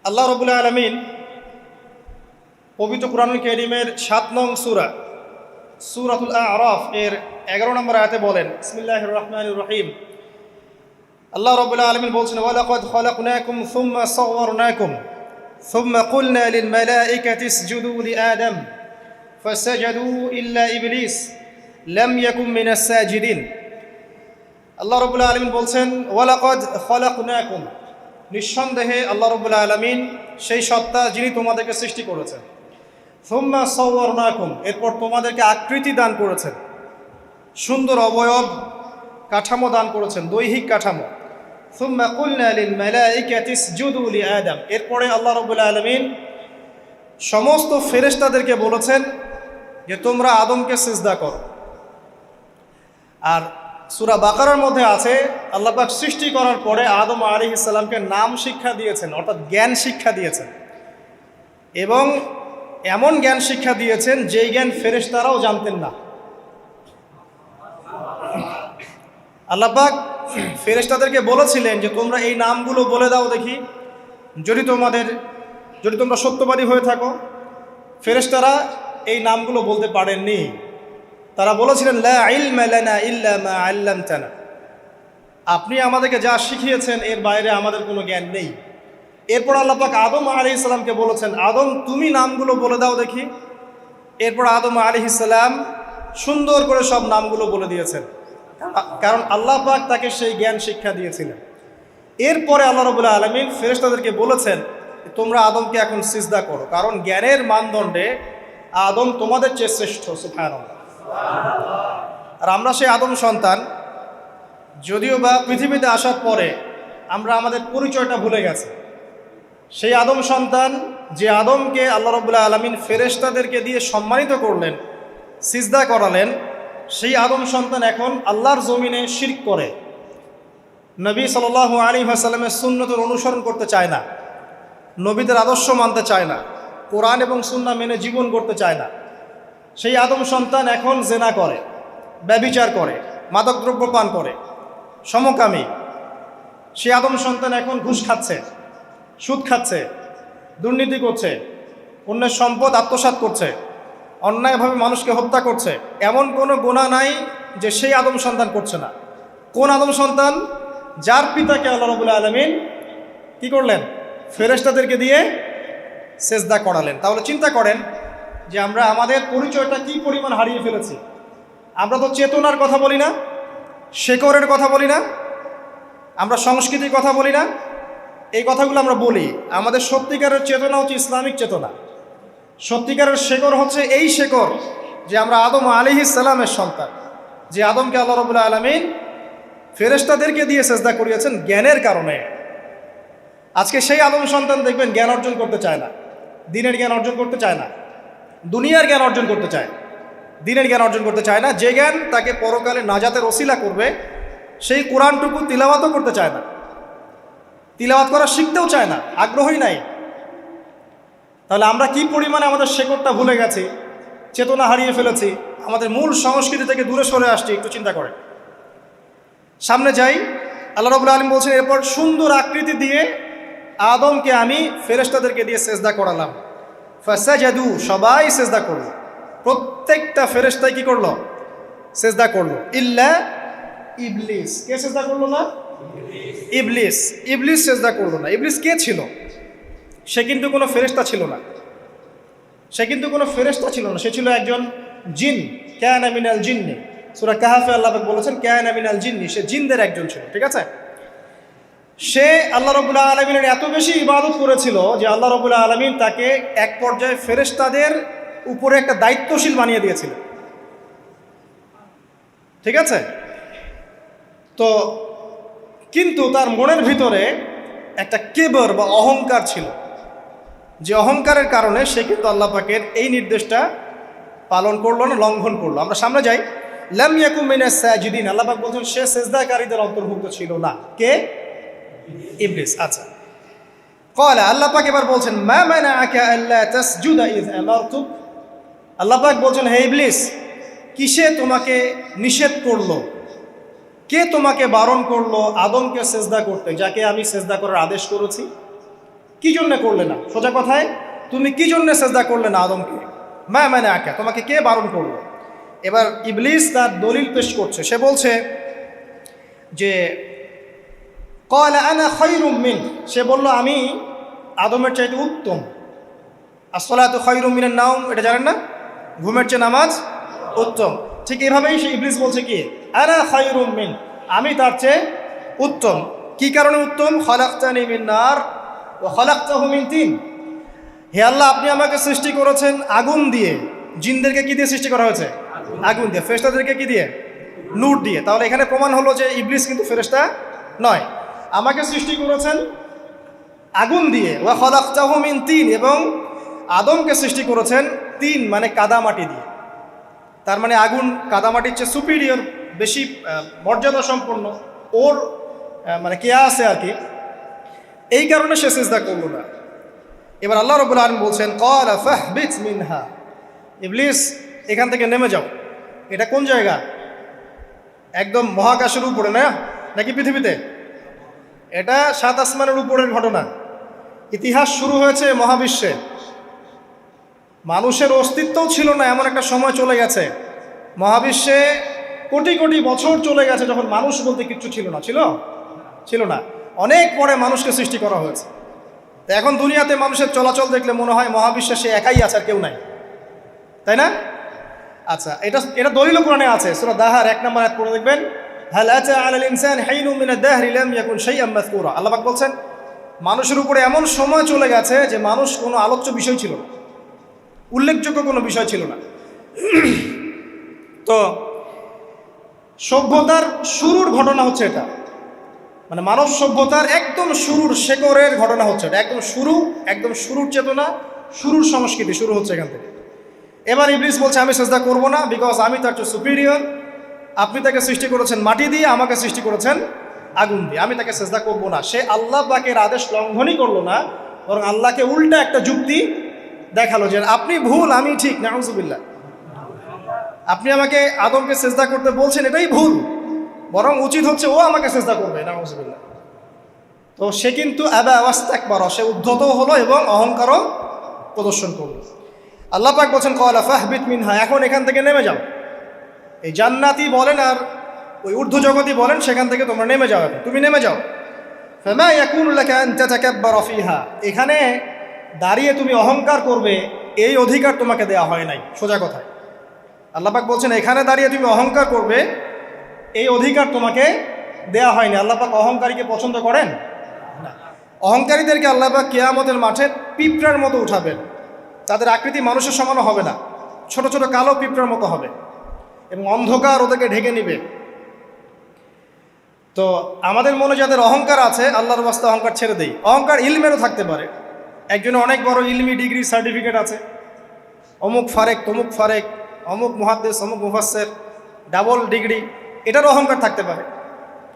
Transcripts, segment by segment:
আল্লাহ রাব্বুল আলামিন পবিত্র কুরআনুল কারীমের ৭ নং সূরাতুল আ'রাফ এর ১১ নম্বর আয়াতে বলেন, বিসমিল্লাহির রহমানির রহিম। আল্লাহ রাব্বুল আলামিন বলছেন, ওয়ালাকাদ খালাকনাকুম সুম্মা সাওয়ারনাকুম সুম্মা কুলনা লিল মালাইকাতি ইসজুদু লিআদম ফাসাজাদু ইল্লা ইবলিস লাম ইয়াকুম মিনাস সাজিদিন। আল্লাহ রাব্বুল আলামিন বলছেন, ওয়ালাকাদ খালাকনাকুম, নিঃসন্দেহে আল্লাহ রাব্বুল আলামিন সেই সত্তা যিনি তোমাদেরকে সৃষ্টি করেছেন। সুম্মা সাওয়ারনাকুম, এরপর তোমাদেরকে আকৃতি দান করেছেন, সুন্দর অবয়ব কাঠামো দান করেছেন, দৈহিক কাঠামো। সুম্মা কুলনা লিল মালাইকাতি ইসজুদু লিআদম, এরপরে আল্লাহ রাব্বুল আলামিন সমস্ত ফেরেশতাদেরকে বলেছেন যে তোমরা আদমকে সিজদা করো। আর সূরা বাকারার মধ্যে আছে, আল্লাহ পাক সৃষ্টি করার পরে আদম আলাইহিস সালামকে নাম শিক্ষা দিয়েছেন, অর্থাৎ জ্ঞান শিক্ষা দিয়েছেন, এবং এমন জ্ঞান শিক্ষা দিয়েছেন যেই জ্ঞান ফেরেশতারাও জানতেন না। আল্লাহ পাক ফেরেশতাদেরকে বলেছিলেন যে তোমরা এই নামগুলো বলে দাও দেখি, যদি তোমরা সত্যবাদী হয়ে থাকো। ফেরেশতারা এই নামগুলো বলতে পারেননি। তারা বলেছিলেন, লা ইলমা লানা ইল্লা মা আল্লামতানা, আপনি আমাদেরকে যা শিখিয়েছেন এর বাইরে আমাদের কোনো জ্ঞান নেই। এরপর আল্লাহ পাক আদম আলাইহিস সালামকে বলেছেন, আদম তুমি নামগুলো বলে দাও দেখি। এরপর আদম আলাইহিস সালাম সুন্দর করে সব নামগুলো বলে দিয়েছেন, কারণ আল্লাহ পাক তাকে সেই জ্ঞান শিক্ষা দিয়েছিলেন। এরপরে আল্লাহ রাব্বুল আলামিন ফেরেশতাদেরকে বলেছেন, তোমরা আদমকে এখন সিজদা করো, কারণ জ্ঞানের মানদণ্ডে আদম তোমাদের চেয়ে শ্রেষ্ঠ। সুবহানাল্লাহ। আর আমরা সেই আদম সন্তান, যদিও বা পৃথিবীতে আসার পরে আমরা আমাদের পরিচয়টা ভুলে গেছি। সেই আদম সন্তান, যে আদমকে আল্লাহ রাব্বুল আলামিন ফেরেশতাদেরকে দিয়ে সম্মানিত করলেন, সিজদা করালেন, সেই আদম সন্তান এখন আল্লাহর জমিনে শিরক করে, নবী সাল্লাল্লাহু আলাইহি ওয়াসাল্লামের সুন্নতের অনুসরণ করতে চায় না, নবীদের আদর্শ মানতে চায় না, কোরআন এবং সুন্নাহ মেনে জীবন করতে চায় না। সেই আদম সন্তান এখন জেনা করে, ব্যভিচার করে, মাদকদ্রব্য পান করে, সমকামী। সেই আদম সন্তান এখন ঘুষ খাচ্ছে, সুদ খাচ্ছে, দুর্নীতি করছে, অন্যের সম্পদ আত্মসাৎ করছে, অন্যায়ভাবে মানুষকে হত্যা করছে। এমন কোনো গুনাহ নাই যে সেই আদম সন্তান করছে না। কোন আদম সন্তান? যার পিতাকে আল্লাহ রাব্বুল আলামিন কি করলেন? ফেরেশতাদেরকে দিয়ে সেজদা করালেন। তাহলে চিন্তা করেন যে আমরা আমাদের পরিচয়টা কি পরিমাণ হারিয়ে ফেলেছি। আমরা তো চেতনার কথা বলি না, শেকড়ের কথা বলি না, আমরা সংস্কৃতির কথা বলি না। এই কথাগুলো আমরা বলি। আমাদের সত্যিকারের চেতনা হচ্ছে ইসলামিক চেতনা। সত্যিকারের শেকড় হচ্ছে এই শেকড় যে আমরা আদম আলাইহিস সালামের সন্তান, যে আদমকে আল্লাহ রাব্বুল আলামিন ফেরেশতাদেরকে দিয়ে সেজদা করিয়েছেন জ্ঞানের কারণে। আজকে সেই আদম সন্তান দেখবেন জ্ঞান অর্জন করতে চায় না, দিনের জ্ঞান অর্জন করতে চায় না, দুনিয়ার জ্ঞান অর্জন করতে চায়, দিনের জ্ঞান অর্জন করতে চায় না। যে জ্ঞান তাকে পরকালে নাজাতের ওসিলা করবে, সেই কোরআনটুকু তিলাওয়াতও করতে চায় না, তিলাওয়াত করা শিখতেও চায় না, আগ্রহই নাই। তাহলে আমরা কি পরিমাণে আমাদের শেকড়টা ভুলে গেছি, চেতনা হারিয়ে ফেলেছি, আমাদের মূল সংস্কৃতি থেকে দূরে সরে আসছি। একটু চিন্তা করে সামনে যাই। আল্লাহ রাব্বুল আলামিন বলছেন, এরপর সুন্দর আকৃতি দিয়ে আদমকে আমি ফেরেশতাদেরকে দিয়ে সেজদা করালাম। ফাসাজাদু, সবাই সেজদা করলো, প্রত্যেকটা ফেরেশতাই কি করলো? সেজদা করলো। ইল্লা ইবলিস, কে সেজদা করলো না? ইবলিস। ইবলিস সেজদা করলো না। ইবলিস কে ছিল? সে কিন্তু কোনো ফেরেশতা ছিল না। সে ছিল একজন জিন। কানা মিনাল জিন্নি, সূরা কাহফে আল্লাহ পাক বলেছেন কানা মিনাল জিন্নি, সে জিনদের একজন ছিল। ঠিক আছে? সে আল্লাহ রাব্বুল আলামিনের এত বেশি ইবাদত করেছিল যে আল্লাহ রাব্বুল আলামিন তাকে এক পর্যায়ে ফেরেশতাদের উপরে একটা দায়িত্বশীল বানিয়ে দিয়েছিল। ঠিক আছে? তো কিন্তু তার মনের ভিতরে একটা কিবর বা অহংকার ছিল, যে অহংকারের কারণে সে কিন্তু আল্লাহ পাকের এই নির্দেশটা পালন করলো না, লঙ্ঘন করলো। আমরা সামনে যাই। লাম ইয়াকুম মিনাস সাজিদিন, আল্লাহ পাক বলছেন সে সিজদাকারীদের অন্তর্ভুক্ত ছিল না। কে? ইবলিস। আচ্ছা, ক্বালা, আল্লাহ পাক এবার বলছেন, মা মানাআকা আল্লা তাসজুদা ইয আমারতুক। আল্লাহ পাক বলছেন, হে ইবলিস, কিসে তোমাকে নিষেধ করলো, কে তোমাকে বারণ করলো আদমকে সিজদা করতে, যাকে আমি সিজদা করার আদেশ করেছি? কি জন্য করলে না? সোজা কথায় তুমি কি জন্য সেজদা করলে না আদমকে? মানে আঁকা, তোমাকে কে বারণ করলো? এবার ইবলিস তার দলিল পেশ করছে। সে বলছে যে ক্বালা আনা খায়রুম মিন, সে বলল আমি আদমের চাইতে উত্তম। আসসালাতু খায়রুম মিনান নাওম, এটা জানেন না? ঘুমের চেয়ে নামাজ উত্তম। ঠিক এভাবেই সে ইবলিস বলছে কি আনা খায়রুম মিন, আমি তার চেয়ে উত্তম। কি কারণে উত্তম? খালাকতানি মিন নার ওয়া খালাকতাহু মিন তিন। হে আল্লাহ, আপনি আমাকে সৃষ্টি করেছেন আগুন দিয়ে, জিনদেরকে কি দিয়ে সৃষ্টি করা হয়েছে? আগুন দিয়ে। ফেরেশতাদেরকে কি দিয়ে? নূর দিয়ে। তাহলে এখানে প্রমাণ হলো যে ইবলিস কিন্তু ফেরেশতা নয়। আমাকে সৃষ্টি করেছেন আগুন দিয়ে, ওয়া খালাকতাহু মিন তিন, এবং আদমকে সৃষ্টি করেছেন তিন মানে কাদামাটি দিয়ে। তার মানে আগুন কাদামাটির চেয়ে সুপিরিয়র, বেশি মর্যাদা সম্পন্ন, ওর মানে কেয়া আছে আর কি। এই কারণে সে সিজদা করল না। এবার আল্লাহ রাব্বুল আলামিন বলছেন ক্বালা ফাহবিত মিনহা, ইবলিস এখান থেকে নেমে যাও। এটা কোন জায়গা? একদম মহাকাশের উপরে না, নাকি পৃথিবীতে? এটা 7 আসমানের উপরের ঘটনা। ইতিহাস শুরু হয়েছে মহাবিশ্বে। মানুষের অস্তিত্বও ছিল না, এমন একটা সময় চলে গেছে। মহাবিশ্বে কোটি কোটি বছর চলে গেছে যখন মানুষ বলতে কিচ্ছু ছিল না। ছিল না। অনেক পরে মানুষকে সৃষ্টি করা হয়েছে। তো এখন দুনিয়াতে মানুষের চলাচল দেখলে মনে হয় মহাবিশ্বে সে একাই আছে, আর কেউ নাই, তাই না? আচ্ছা, এটা দলিল কোরআনে আছে। সূরা দাহার 1 নম্বর আয়াত পড়ে দেখবেন, হাল আতা আলাল ইনসান হাইনুম মিনাদ দাহরি লাম ইয়াকুন শাইআম মাযকুরা। আল্লাহ পাক বলছেন মানুষের উপরে এমন সময় চলে গেছে যে মানুষ কোনো আলোচ্য বিষয় ছিল না, উল্লেখযোগ্য কোনো বিষয় ছিল না। তো সভ্যতার শুরুর ঘটনা হচ্ছে এটা, মানে মানব সভ্যতার একদম শুরুর শেকড়ের ঘটনা হচ্ছে এটা। একদম শুরুর চেতনা, শুরুর সংস্কৃতি শুরু হচ্ছে এখান থেকে। এবার ইবলিস বলছে আমি সেজদা করব না, বিকজ আমি তার চেয়ে সুপিরিয়র। আপনি তাকে সৃষ্টি করেছেন মাটি দিয়ে, আমাকে সৃষ্টি করেছেন আগুন দিয়ে, আমি তাকে সেজদা করব না। সে আল্লাহ পাকের আদেশ লঙ্ঘনই করলো না, বরং আল্লাহকে উল্টা একটা যুক্তি দেখালো যে আপনি ভুল, আমি ঠিক। নাউজুবিল্লাহ, আপনি আমাকে আদমকে সেজদা করতে বলছেন, এটাই ভুল, বরং উচিত হচ্ছে ও আমাকে সেজদা করবে। নাউজুবিল্লাহ। তো সে কিন্তু আবা ওয়াস্তাকবার, সে উদ্ধত হলো এবং অহংকারও প্রদর্শন করলো। আল্লাহ পাক বলছেন ক্বালা ফাহবিত মিনহা, এখন এখান থেকে নেমে যাও। এই জান্নাতি বলেন আর ওই ঊর্ধ্ব জগতই বলেন, সেখান থেকে তোমরা নেমে যাও, তুমি নেমে যাও। ফামা ইয়াকুনু লাকা আন তাতাকাব্বারা ফিহা, এখানে দাঁড়িয়ে তুমি অহংকার করবে এই অধিকার তোমাকে দেওয়া হয় নাই। সোজা কথায় আল্লাহ পাক বলছেন এখানে দাঁড়িয়ে তুমি অহংকার করবে এই অধিকার তোমাকে দেওয়া হয়নি। আল্লাহ পাক অহংকারীকে পছন্দ করেন না। অহংকারীদেরকে আল্লাহ পাক কিয়ামতের মাঠে পিঁপড়ার মতো উঠাবেন। তাদের আকৃতি মানুষের সমানও হবে না, ছোট ছোট কালো পিঁপড়ার মতো হবে, এবং অন্ধকার ওদেরকে ঢেকে নিবে। তো আমাদের মনে যাদের অহংকার আছে, আল্লাহর ওয়াস্তে অহংকার ছেড়ে দেই। অহংকার ইলমেরও থাকতে পারে। একজনের অনেক বড় ইলমি ডিগ্রি সার্টিফিকেট আছে, অমুক ফারেক তমুক ফারেক, অমুক মুহাদ্দিস অমুক মুফাসসির, ডাবল ডিগ্রি, এটার অহংকার থাকতে পারে,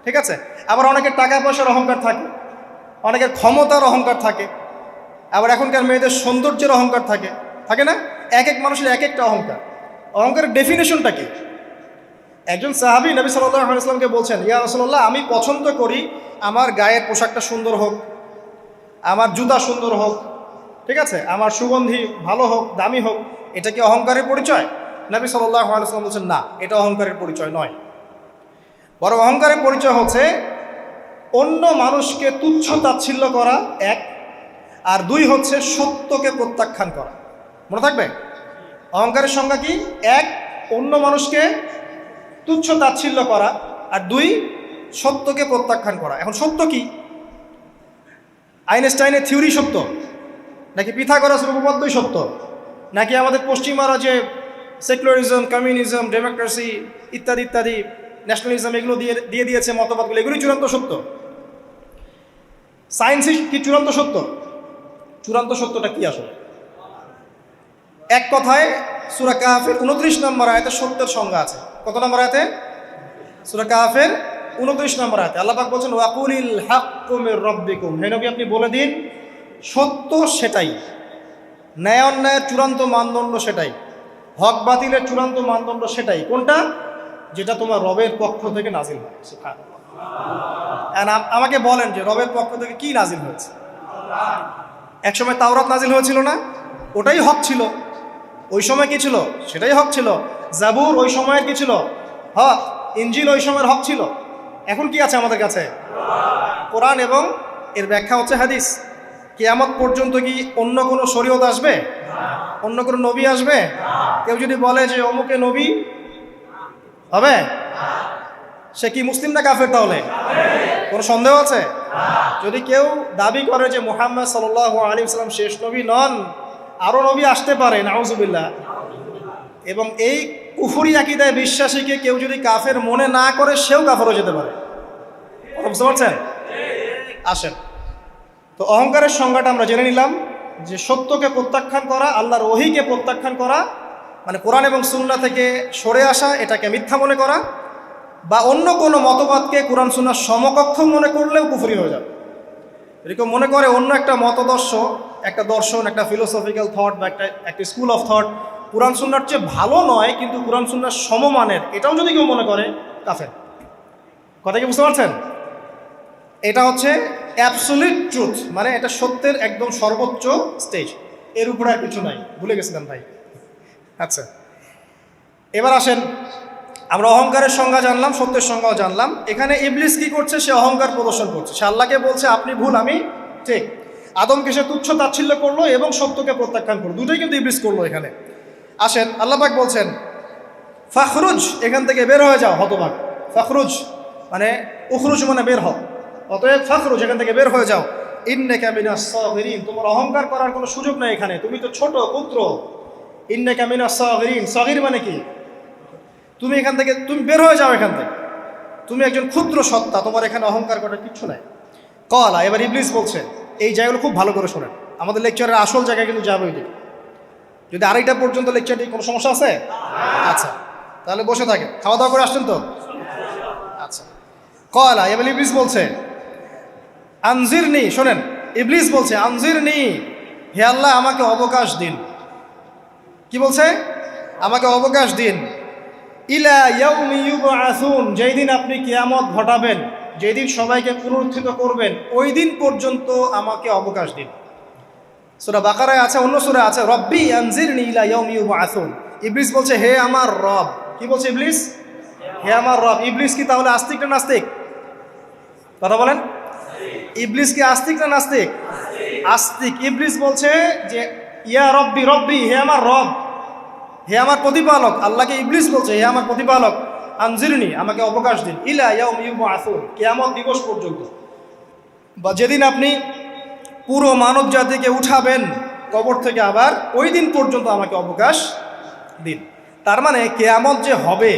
ঠিক আছে। আবার অনেকের টাকা পয়সার অহংকার থাকে, অনেকের ক্ষমতার অহংকার থাকে, আবার এখনকার মেয়েদের সৌন্দর্যের অহংকার থাকে না? এক এক মানুষের এক একটা অহংকার। অহংকারের ডেফিনেশনটা কি? একজন সাহাবী নবী সাল্লাল্লাহু আলাইহি ওয়াসাল্লামকে বলছেন, ইয়া রাসূলুল্লাহ, আমি পছন্দ করি আমার গায়ের পোশাকটা সুন্দর হোক, আমার জুতা সুন্দর হোক, ঠিক আছে, আমার সুগন্ধি ভালো হোক, দামি হোক। এটা কি অহংকারের পরিচয়? নবী সাল্লাল্লাহু আলাইহি ওয়াসাল্লাম বলছেন না, এটা অহংকারের পরিচয় নয়। বরং অহংকারের পরিচয় হচ্ছে অন্য মানুষকে তুচ্ছ তাচ্ছিল্য করা এক, আর দুই হচ্ছে সত্যকে প্রত্যাখ্যান করা। মনে থাকবে অহংকারের সংজ্ঞা কি? এক, অন্য মানুষকে তুচ্ছ তাচ্ছিল্য করা, আর দুই, সত্যকে প্রত্যাখ্যান করা। এখন সত্য কি? আইনস্টাইনের থিওরি সত্য, নাকি পিথাগোরাসের উপপাদ্যই সত্য, নাকি আমাদের পশ্চিমারা যে সেকুলারিজম, কমিউনিজম, ডেমোক্রেসি ইত্যাদি ইত্যাদি, ন্যাশনালিজম এগুলো দিয়ে দিয়েছে মতবাদগুলো, এগুলোই চূড়ান্ত সত্য? সায়েন্সই কি চূড়ান্ত সত্য? চূড়ান্ত সত্যটা কি আসলে? এক কথায় সূরা কাহফের 29 নম্বর আয়াতে সত্যের সংজ্ঞা আছে। কত নম্বর আয়াতে? সূরা কাহফের 29 নম্বর আয়াতে আল্লাহ পাক বলছেন ওয়াকুলিল হাক্কু মির রাব্বিকুম, হে নবী আপনি বলে দিন সত্য সেটাই, ন্যায় অন্যায়ের চূড়ান্ত মানদণ্ড সেটাই, হক বাতিলের চূড়ান্ত মানদণ্ড সেটাই। কোনটা? যেটা তোমার রবের পক্ষ থেকে নাজিল হয়। সুবহানাল্লাহ। আমাকে বলেন যে রবের পক্ষ থেকে কি নাজিল হয়েছে? একসময় তাওরাত নাজিল হয়েছিল না, ওটাই হক ছিল। ওই সময় কি ছিল? সেটাই হক ছিল। জাবুর ওই সময়ের কি ছিল? হক। ইনজিল ওই সময়ের হক ছিল। এখন কি আছে আমাদের কাছে? কোরআন এবং এর ব্যাখ্যা হচ্ছে হাদিস। কিয়ামত পর্যন্ত কি অন্য কোনো শরীয়ত আসবে? অন্য কোনো নবী আসবে? কেউ যদি বলে যে অমুকে নবী হবে, সে কি মুসলিম না কাফের? তাহলে কোনো সন্দেহ আছে? যদি কেউ দাবি করে যে মুহাম্মদ সাল্লাল্লাহু আলাইহি ওয়াসাল্লাম শেষ নবী নন, আরও নবী আসতে পারে, নাউজুবিল্লাহ, এবং এই কুফরি আকীদায় বিশ্বাসীকে কেউ যদি কাফের মনে না করে, সেও কাফের হয়ে যেতে পারে। বুঝতে পারছেন? আসেন, তো অহংকারের সংজ্ঞাটা আমরা জেনে নিলাম যে সত্যকে প্রত্যাখ্যান করা, আল্লাহর ওহীকে প্রত্যাখ্যান করা, মানে কোরআন এবং সুন্নাহ থেকে সরে আসা, এটাকে মিথ্যা মনে করা, বা অন্য কোনো মতবাদকে কোরআন সুন্নাহর সমকক্ষ মনে করলেও কুফরি হয়ে যাবে। এরকম মনে করে অন্য একটা মতদর্শ, একটা দর্শন, একটা ফিলোসফিক্যাল থট বা একটা স্কুল অফ থট কোরআন সুন্নাহর চেয়ে ভালো নয়, কিন্তু কোরআন সুন্নাহর সমমানের, এটাও যদি কেউ মনে করে, কাফের। কথা কি বুঝতে পারছেন? এটা হচ্ছে অ্যাবসলিউট ট্রুথ, মানে এটা সত্যের একদম সর্বোচ্চ স্টেজ, এর উপরে আর কিছু নাই। ভুলে গেছিলাম ভাই। আচ্ছা, এবার আসেন, আমরা অহংকারের সংজ্ঞা জানলাম, সত্যের সংজ্ঞাও জানলাম। এখানে ইবলিস কি করছে? সে অহংকার প্রদর্শন করছে। সে আল্লাহকে বলছে আপনি ভুল, আমি ঠিক। আদমকে সে তুচ্ছ তাচ্ছিল্য করলো এবং সত্যকে প্রত্যাখ্যান করলো, দুটোই কিন্তু ইবলিস করলো এখানে। আসেন, আল্লাহ পাক বলছেন ফাখরুজ, এখান থেকে বের হয়ে যাও হতভাগ। ফাখরুজ মানে উখরুজ মানে বের হও, অতএব ফাখরুজ, এখান থেকে বের হয়ে যাও। ইন্নাকা মিনাস সাগিরিন, তোমার অহংকার করার কোনো সুযোগ নেই এখানে, তুমি তো ছোট পুত্র। ইন্নাকা মিনাস সাগিরিন, সাগির মানে কি? তুমি এখান থেকে, তুমি বের হয়ে যাও এখান থেকে, তুমি একজন ক্ষুদ্র সত্তা, তোমার এখানে অহংকার করার কিচ্ছু নাই। কলা, এবার ইবলিস বলছে, এই জায়গাগুলো খুব ভালো করে শোনেন, আমাদের লেকচারের আসল জায়গায় কিন্তু যাবে ওই দিকে। যদি আড়াইটা পর্যন্ত লেকচারটি কোনো সমস্যা আছে? আচ্ছা, তাহলে বসে থাকেন, খাওয়া দাওয়া করে আসছেন তো? আচ্ছা, কলা, এবার ইবলিস বলছে আনজিরনি, শোনেন, ইবলিস বলছে আনজিরনি, হে আল্লাহ আমাকে অবকাশ দিন। কি বলছে? আমাকে অবকাশ দিন। ইলা ইয়াউমি ইউবআসুন, যেই দিন আপনি কিয়ামত ঘটাবেন, যেই দিন সবাইকে পুনরুত্থিত করবেন, ওই দিন পর্যন্ত আমাকে অবকাশ দিন। সূরা বাকারায় আছে, অন্য সূরা আছে, রব্বি আনজিরনি ইলা ইয়াউমি ইউবআসুন। ইবলিস বলছে হে আমার রব। কি বলছে ইবলিস? হে আমার রব। ইবলিস কি তাহলে আস্তিক না নাস্তিক? কথা বলেন, ইবলিস কি আস্তিক না নাস্তিক? আস্তিক। ইবলিস বলছে যে ইয়া রব্বি, রব্বি হে আমার রব, হে আমার প্রতিপালক। আল্লাহকে ইবলিস বলছে হে আমার প্রতিপালক, আনজিরনি আমাকে অবকাশ দিন, ইলা ইয়াউমি ইউবআসুন, কিয়ামত দিবস পর্যন্ত, বা যেদিন আপনি পুরো মানব জাতিকে উঠাবেন কবর থেকে, আবার ওই দিন পর্যন্ত আমাকে অবকাশ দিন। তার মানে কিয়ামত যে হবে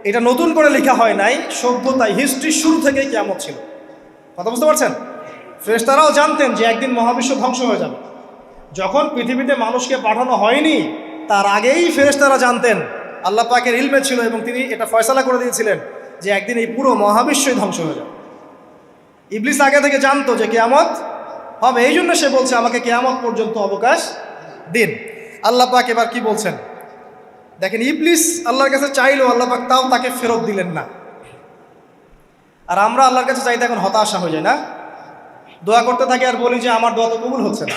এটা নতুন করে লেখা হয় নাই, সভ্যতায় হিস্ট্রির শুরু থেকেই কিয়ামত ছিল। কথা বুঝতে পারছেন? ফেরেশতারাও জানতেন যে একদিন মহাবিশ্ব ধ্বংস হয়ে যাবে। যখন পৃথিবীতে মানুষকে পাঠানো হয়নি তার আগেই ফেরেশতারা জানতেন, আল্লাহ পাকের ইলমে ছিল এবং তিনি এটা ফয়সালা করে দিয়েছিলেন যে একদিন এই পুরো মহাবিশ্বই ধ্বংস হয়ে যাবে। ইবলিস আগে থেকে জানতো যে কিয়ামত হবে, এই জন্য সে বলছে আমাকে কিয়ামত পর্যন্ত অবকাশ দিন। আল্লাহ পাক এবার কি বলছেন দেখেন, ইবলিস আল্লাহর কাছে চাইলো, আল্লাহ পাক তাও তাকে ফেরত দিলেন না। আর আমরা আল্লাহর কাছে চাইতে এখন হতাশা হয়ে যায় না, দোয়া করতে থাকি আর বলি যে আমার দোয়া তো কবুল হচ্ছে না।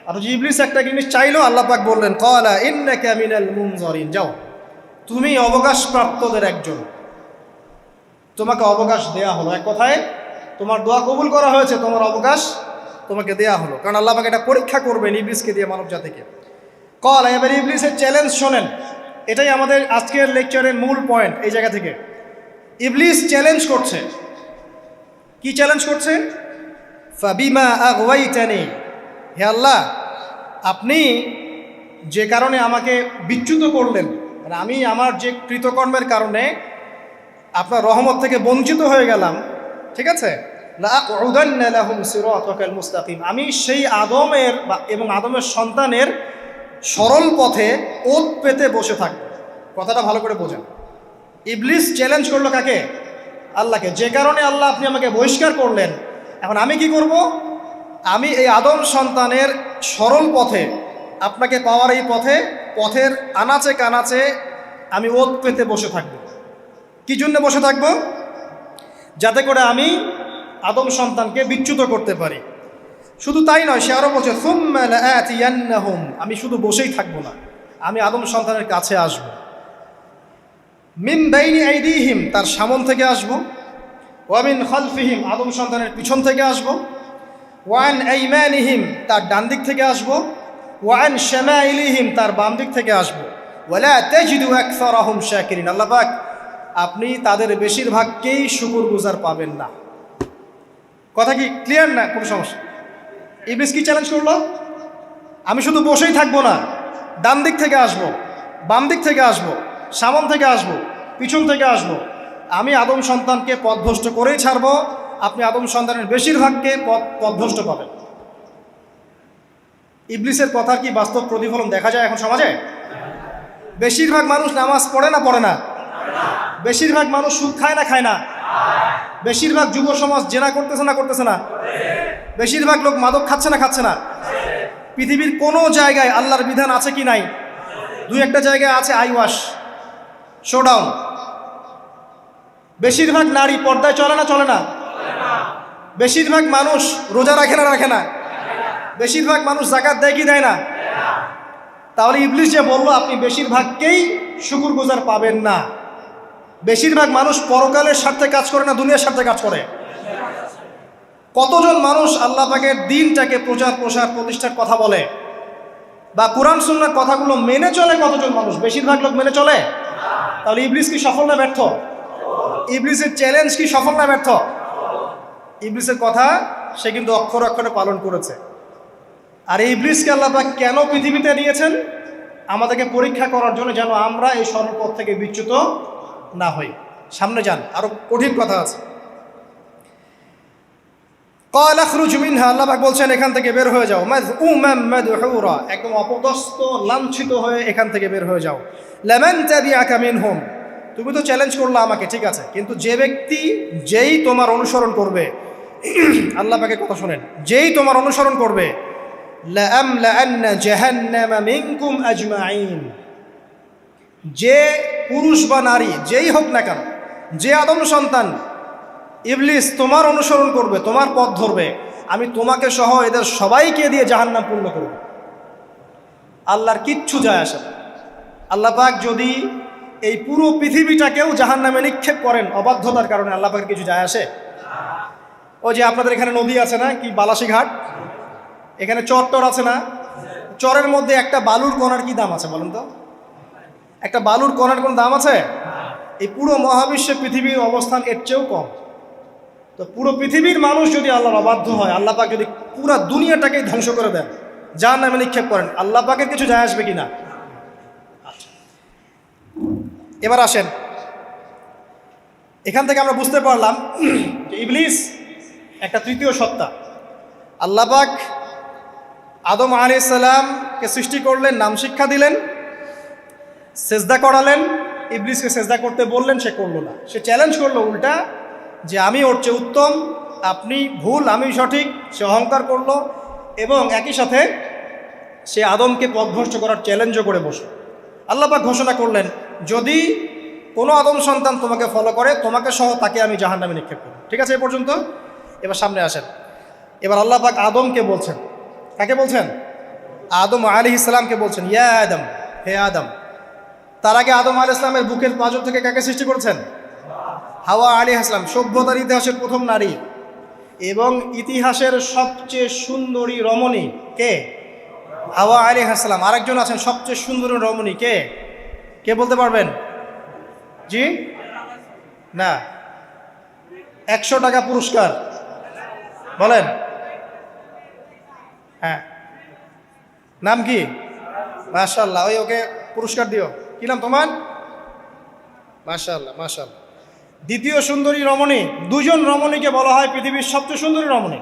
আর যে ইবলিস একটা জিনিস চাইলো, আল্লাহ পাক বললেন ক্বালা ইন্নাকা মিনাল মুনজারিন, যাও তুমি অবকাশপ্রাপ্তদের একজন, তোমাকে অবকাশ দেয়া হলো। এক কথায় তোমার দোয়া কবুল করা হয়েছে, তোমার অবকাশ তোমাকে দেয়া হলো, কারণ আল্লাহ পাক এটা পরীক্ষা করবেন ইবলিসকে দিয়ে, মানব জাতিকে। ক্বালা, এবার ইবলিসের চ্যালেঞ্জ শোনেন, এটাই আমাদের আজকের লেকচারের মূল পয়েন্ট। এই জায়গা থেকে ইবলিস চ্যালেঞ্জ করছে। কি চ্যালেঞ্জ করছে? ফাবিমা আগওয়াইতানি, হে আল্লাহ আপনি যে কারণে আমাকে বিচ্যুত করলেন, মানে আমি আমার যে কৃতকর্মের কারণে আপনার রহমত থেকে বঞ্চিত হয়ে গেলাম, ঠিক আছে, লাআকুদান্না লাহুম সিরাতাকাল মুস্তাকিম, আমি সেই আদমের এবং আদমের সন্তানের সরল পথে ওত পেতে বসে থাকব। কথাটা ভালো করে বোঝেন, ইবলিস চ্যালেঞ্জ করলো কাকে? আল্লাহকে। যে কারণে আল্লাহ আপনি আমাকে বহিষ্কার করলেন, এখন আমি কি করব? আমি এই আদম সন্তানের সরল পথে, আপনাকে পাওয়ার এই পথের আনাচে কানাচে আমি ওত পেতে বসে থাকব। কি জন্য বসে থাকব? যাতে করে আমি আদম সন্তানকে বিচ্যুত করতে পারি। শুধু তাই নয়, সে আরো বলছে সুম্মা লাআতিয়ান্নাহুম, আমি শুধু বসেই থাকবো না, আমি আদম সন্তানের কাছে আসব। মিন বাইনি আইদিহিম, তার সামন থেকে আসব। ওয়া মিন খালফিহিম, আদম সন্তানের পিছন থেকে আসব। ওয়া আন আইমানিহিম, তার ডান দিক থেকে আসব। ওয়া আন শামাইলিহিম, তার বাম দিক থেকে আসব। ওয়ালা তাজিদু আকসারাহুম শাকিরিন, আল্লাহ পাক আপনি তাদের বেশিরভাগকেই শুকরগুজার পাবেন না। কথা কি ক্লিয়ার না? কোনো সমস্যা? ইবলিস কি চ্যালেঞ্জ করলো? আমি শুধু বসেই থাকবো না, ডান দিক থেকে আসব, বাম দিক থেকে আসব, সামন থেকে আসব, পিছন থেকে আসব। আমি আদম সন্তানকে পথভ্রষ্ট করেই ছাড়ব, আপনি আদম সন্তানের বেশিরভাগকে পথভ্রষ্ট পাবেন। ইবলিসের কথার কি বাস্তব প্রতিফলন দেখা যায় এখন সমাজে? বেশিরভাগ মানুষ নামাজ পড়ে না পড়ে না? বেশিরভাগ মানুষ সুদ খায় না খায় না? বেশিরভাগ যুব সমাজ জেনা করতেছে না করতেছে না? বেশিরভাগ লোক মাদক খাচ্ছে না খাচ্ছে না? পৃথিবীর কোনো জায়গায় আল্লাহর বিধান আছে কি নাই? দুই একটা জায়গায় আছে আই ওয়াশ, শোডাউন। বেশিরভাগ নারী পর্দায় চলে না চলে না? বেশিরভাগ মানুষ রোজা রাখে না রাখে না? বেশিরভাগ মানুষ যাকাত দেয় কি দেয় না? তাহলে ইবলিস যে বললো আপনি বেশিরভাগকেই শুকরগুজার পাবেন না, বেশিরভাগ মানুষ পরকালের স্বার্থে কাজ করে না দুনিয়ার স্বার্থে কাজ করে? কতজন মানুষ আল্লাহ পাকের দ্বীনটাকে প্রচার প্রসার প্রতিষ্ঠার কথা বলে বা কোরআন সুন্নাহর কথাগুলো মেনে চলে? কতজন মানুষ? বেশিরভাগ লোক মেনে চলে। তাহলে ইবলিস কি সফল না ব্যর্থ? ইবলিসের চ্যালেঞ্জ কি সফল না ব্যর্থ? ইবলিসের কথা সে কিন্তু অক্ষর অক্ষরে পালন করেছে। আর এই ইবলিসকে আল্লাহ পাক কেন পৃথিবীতে নিয়েছেন? আমাদেরকে পরীক্ষা করার জন্য, যেন আমরা এই সরল পথ থেকে বিচ্যুত না হই। সামনে যান, আরো কঠিন কথা আছে। ক্বাল আখরুজ মিনহা, আল্লাহ পাক বলছেন এখান থেকে বের হয়ে যাও। মাযউমান মাদহুরা, একদম অপদস্থ লাঞ্ছিত হয়ে এখান থেকে বের হয়ে যাও। লামান তাবিআকা মিনহুম, তুমি তো চ্যালেঞ্জ করলা আমাকে, ঠিক আছে, কিন্তু যে ব্যক্তি যেই তোমার অনুসরণ করবে, আল্লাহ পাকের কথা শোনেন, যেই তোমার অনুসরণ করবে, লাআমলাআন্না জাহান্নামা মিনকুম আজমাইন, যে পুরুষ বা নারী যেই হোক না কেন, যে আদম সন্তান ইবলিস তোমার অনুসরণ করবে, তোমার পথ ধরবে, আমি তোমাকে সহ এদের সবাইকে দিয়ে জাহান্নাম পূর্ণ করব। আল্লাহর কিচ্ছু যায় আসে না। আল্লাহ পাক যদি এই পুরো পৃথিবীটাকেও জাহান্নামে নিক্ষেপ করেন অবাধ্যতার কারণে, আল্লাহ পাকের কিছু যায় আসে? ওই যে আপনাদের এখানে নদী আছে না, কি বালাসী ঘাট, এখানে চর টর আছে না? চরের মধ্যে একটা বালুর কণার কি দাম আছে বলেন তো? একটা বালুর কণার কোন দাম আছে? এই পুরো মহাবিশ্বে পৃথিবীর অবস্থান এর চেয়েও কম। তো পুরো পৃথিবীর মানুষ যদি আল্লাহর অবাধ্য হয়, আল্লাহ পাক যদি পুরো দুনিয়াটাকেই ধ্বংস করে দেন, জাহান্নামে নিক্ষেপ করেন, আল্লাহ পাকের কিছু যায় আসবে কিনা? এবার আসেন, এখান থেকে আমরা বুঝতে পারলাম যে ইবলিস একটা তৃতীয় সত্তা। আল্লাহ পাক আদম আলাইহিস সালামকে সৃষ্টি করলেন, নাম শিক্ষা দিলেন, সেজদা করালেন, ইবলিসকে সেজদা করতে বললেন, সে করলো না। সে চ্যালেঞ্জ করলো উল্টা, যে আমি ওর চেয়ে উত্তম, আপনি ভুল আমি সঠিক। সে অহংকার করলো এবং একই সাথে সে আদমকে পথভ্রষ্ট করার চ্যালেঞ্জও করে বসলো। আল্লাহ পাক ঘোষণা করলেন, যদি কোনো আদম সন্তান তোমাকে ফলো করে, তোমাকে সহ তাকে আমি জাহান্নামে নিক্ষেপ করব। ঠিক আছে, এ পর্যন্ত। এবার সামনে আসেন। এবার আল্লাহ পাক আদমকে বলছেন, কাকে বলছেন? আদম আলাইহিস সালামকে বলছেন, ইয়া আদম, হে আদম। তার আগে আদম আলাইহিস সালামের বুকের পাঁজর থেকে কাকে সৃষ্টি করেছেন? হাওয়া আলাইহিস সালাম, সভ্যতার ইতিহাসের প্রথম নারী এবং ইতিহাসের সবচেয়ে সুন্দরী রমণী কে? হাওয়া আলাইহিস সালাম। আরেকজন আছেন সবচেয়ে সুন্দরী রমণী, কে? কে বলতে পারবেন? জি না, 100 টাকা পুরস্কার বলেন। হ্যাঁ, নাম কি? মাশাআল্লাহ, ওই ওকে পুরস্কার দিও। কি নাম তোমার? মাশাআল্লাহ মাশাআল্লাহ। দ্বিতীয় সুন্দরী রমণী, দুজন রমণীকে বলা হয় পৃথিবীর সবচেয়ে সুন্দরী রমণী।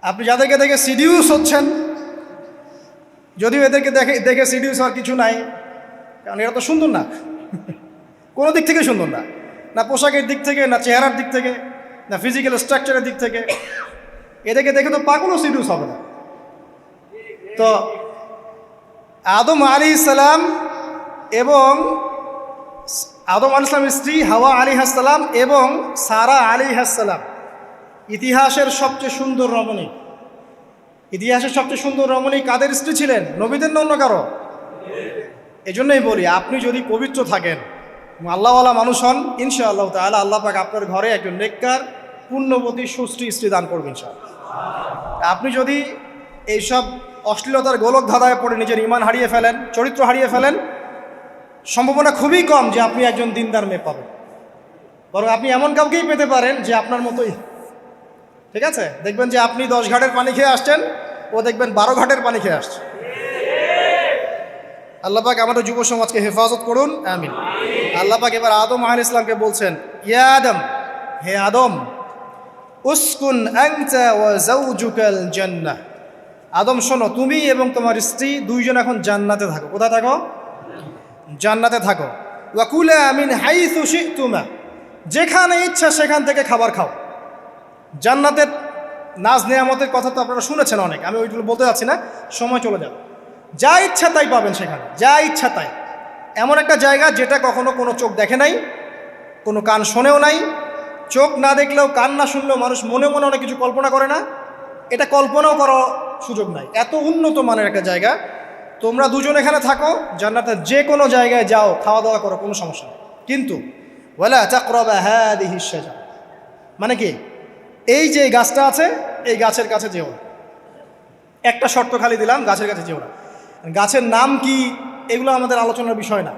আপনি যাদেরকে দেখে সিডিউস হচ্ছেন, যদিও এদেরকে দেখে সিডিউস হওয়ার কিছু নাই, কারণ এরা তো সুন্দর না, কোনো দিক থেকে সুন্দর না, না পোশাকের দিক থেকে, না চেহারার দিক থেকে, না ফিজিক্যাল স্ট্রাকচারের দিক থেকে। এদেরকে দেখে তো পাগলও সিডিউস হবে না। তো আদম আলাইহিস সালাম এবং আদম আলাইহিস সালামের স্ত্রী হাওয়া আলাইহিস সালাম এবং সারা আলাইহিস সালাম, ইতিহাসের সবচেয়ে সুন্দর রমণী, ইতিহাসের সবচেয়ে সুন্দর রমণী কাদের স্ত্রী ছিলেন? নবীদের না অন্য কারো? এজন্যই বলি, আপনি যদি পবিত্র থাকেন, আল্লাহওয়ালা মানুষ হন, ইনশাআল্লাহ তাআলা আল্লাহ পাক আপনার ঘরে একজন নেককার পুণ্যবতী সুশ্রী স্ত্রী দান করবেন ইনশাআল্লাহ। আপনি যদি এইসব অশ্লীলতার গোলক ধাঁধায় পড়ে নিজের ঈমান হারিয়ে ফেলেন, চরিত্র হারিয়ে ফেলেন, সম্ভাবনা খুবই কম যে আপনি একজন দিনদার মেয়ে পাবেন। বরং আপনি এমন কাউকেই পেতে পারেন যে আপনার মতোই, ঠিক আছে? দেখবেন যে আপনি 10 ঘাটের পানি খেয়ে আসছেন, ও দেখবেন 12 ঘাটের পানি খেয়ে আসছে। আল্লাহ পাক আমাদের যুব সমাজকে হেফাজত করুন, আমিন। আল্লাহ পাক এবার আদম আলাইহিস সালামকে বলছেন, ইয়া আদম, হে আদম, উসকুন আনতা ওয়া যাওজুকাল জান্নাহ। আদম শোনো, তুমি এবং তোমার স্ত্রী দুইজন এখন জান্নাতে থাকো। কোথায় থাকো? জান্নাতে থাকো। ওয়া কুলা মিন হাইসু শি'তুমা, যেখানে ইচ্ছা সেখান থেকে খাবার খাও। জান্নাতের নাজ নেয়ামতের কথা তো আপনারা শুনেছেন অনেক, আমি ওইগুলো বলতে যাচ্ছি না, সময় চলে যাবে। যা ইচ্ছা তাই পাবেন সেখানে, যা ইচ্ছা তাই। এমন একটা জায়গা যেটা কখনো কোনো চোখ দেখে নাই, কোনো কান শোনেও নাই। চোখ না দেখলেও, কান না শুনলেও মানুষ মনে মনে অনেক কিছু কল্পনা করে না, এটা কল্পনাও করার সুযোগ নাই। এত উন্নত মানের একটা জায়গা। তোমরা দুজন এখানে থাকো, জান্নাতের যে কোনো জায়গায় যাও, খাওয়া দাওয়া করো, কোনো সমস্যা নেই। কিন্তু ওয়ালা তাকরাবা হাদিহিশ শাজারা, মানে কি, এই যে গাছটা আছে, এই গাছের কাছে যেও না। একটা শর্ত খালি দিলাম, গাছের কাছে যেও না। গাছের নাম কি এগুলো আমাদের আলোচনার বিষয় না।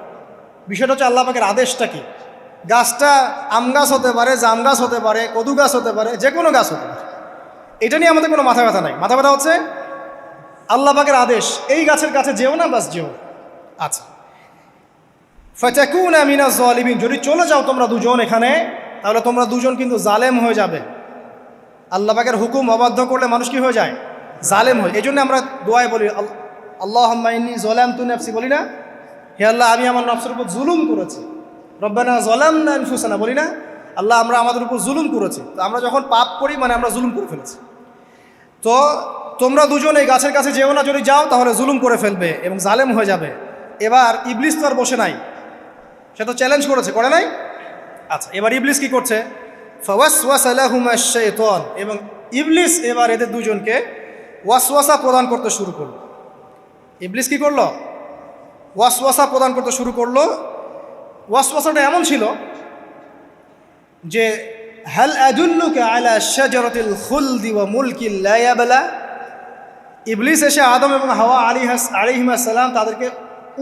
বিষয়টা হচ্ছে আল্লাহ পাকের আদেশটা কি। গাছটা আম গাছ হতে পারে, জাম গাছ হতে পারে, কদু গাছ হতে পারে, যে কোনো গাছ হতে পারে। এটা নিয়ে আমাদের কোনো মাথা ব্যথা নাই। মাথা ব্যথা হচ্ছে আল্লাহ পাকের আদেশ, এই গাছের কাছে যেও না, বাস যেও না। আচ্ছা, ফাতাকুনা মিনাজ জালিমিন, যদি চলে যাও তোমরা দুজন এখানে, তাহলে তোমরা দুজন কিন্তু জালেম হয়ে যাবে। আল্লাহ পাকের হুকুম অবাধ্য করলে মানুষ কি হয়ে যায়? জালেম হয়। এই জন্য আমরা দোয়ায় বলি, আল্লাহুম্মা ইন্নী যালামতু নাফসি, বলি না? হে আল্লাহ, আমি আমার নফসের উপর জুলুম করেছি। রব্বানা যালামনা আনফুসানা, বলি না? আল্লাহ, আমরা আমাদের উপর জুলুম করেছি। তো আমরা যখন পাপ করি, মানে আমরা জুলুম করে ফেলেছি। তো তোমরা দুজন এই গাছের কাছে যেও না, যদি যাও তাহলে জুলুম করে ফেলবে এবং জালেম হয়ে যাবে। এবার ইবলিস তো আর বসে নাই, সে তো চ্যালেঞ্জ করেছে, করে নাই? আচ্ছা, এবার ইবলিস কি করছে? ফাওয়াসওয়াসা লাহুমা শাইতান, এবং ইবলিস এবার এদের দুজনকে ওয়াসওয়াসা প্রদান করতে শুরু করলো। ইবলিস কি করলো? ওয়াসওয়াসা প্রদান করতে শুরু করলো। ওয়াসওয়াসাটা এমন ছিল যে, হাল আদুল্লুকা আলা শাজারাতিল খুলদি ওয়া মুলকিন লা ইয়াবলা। ইবলিস এসে আদম এবং হাওয়া আলাইহিস সালাম তাদেরকে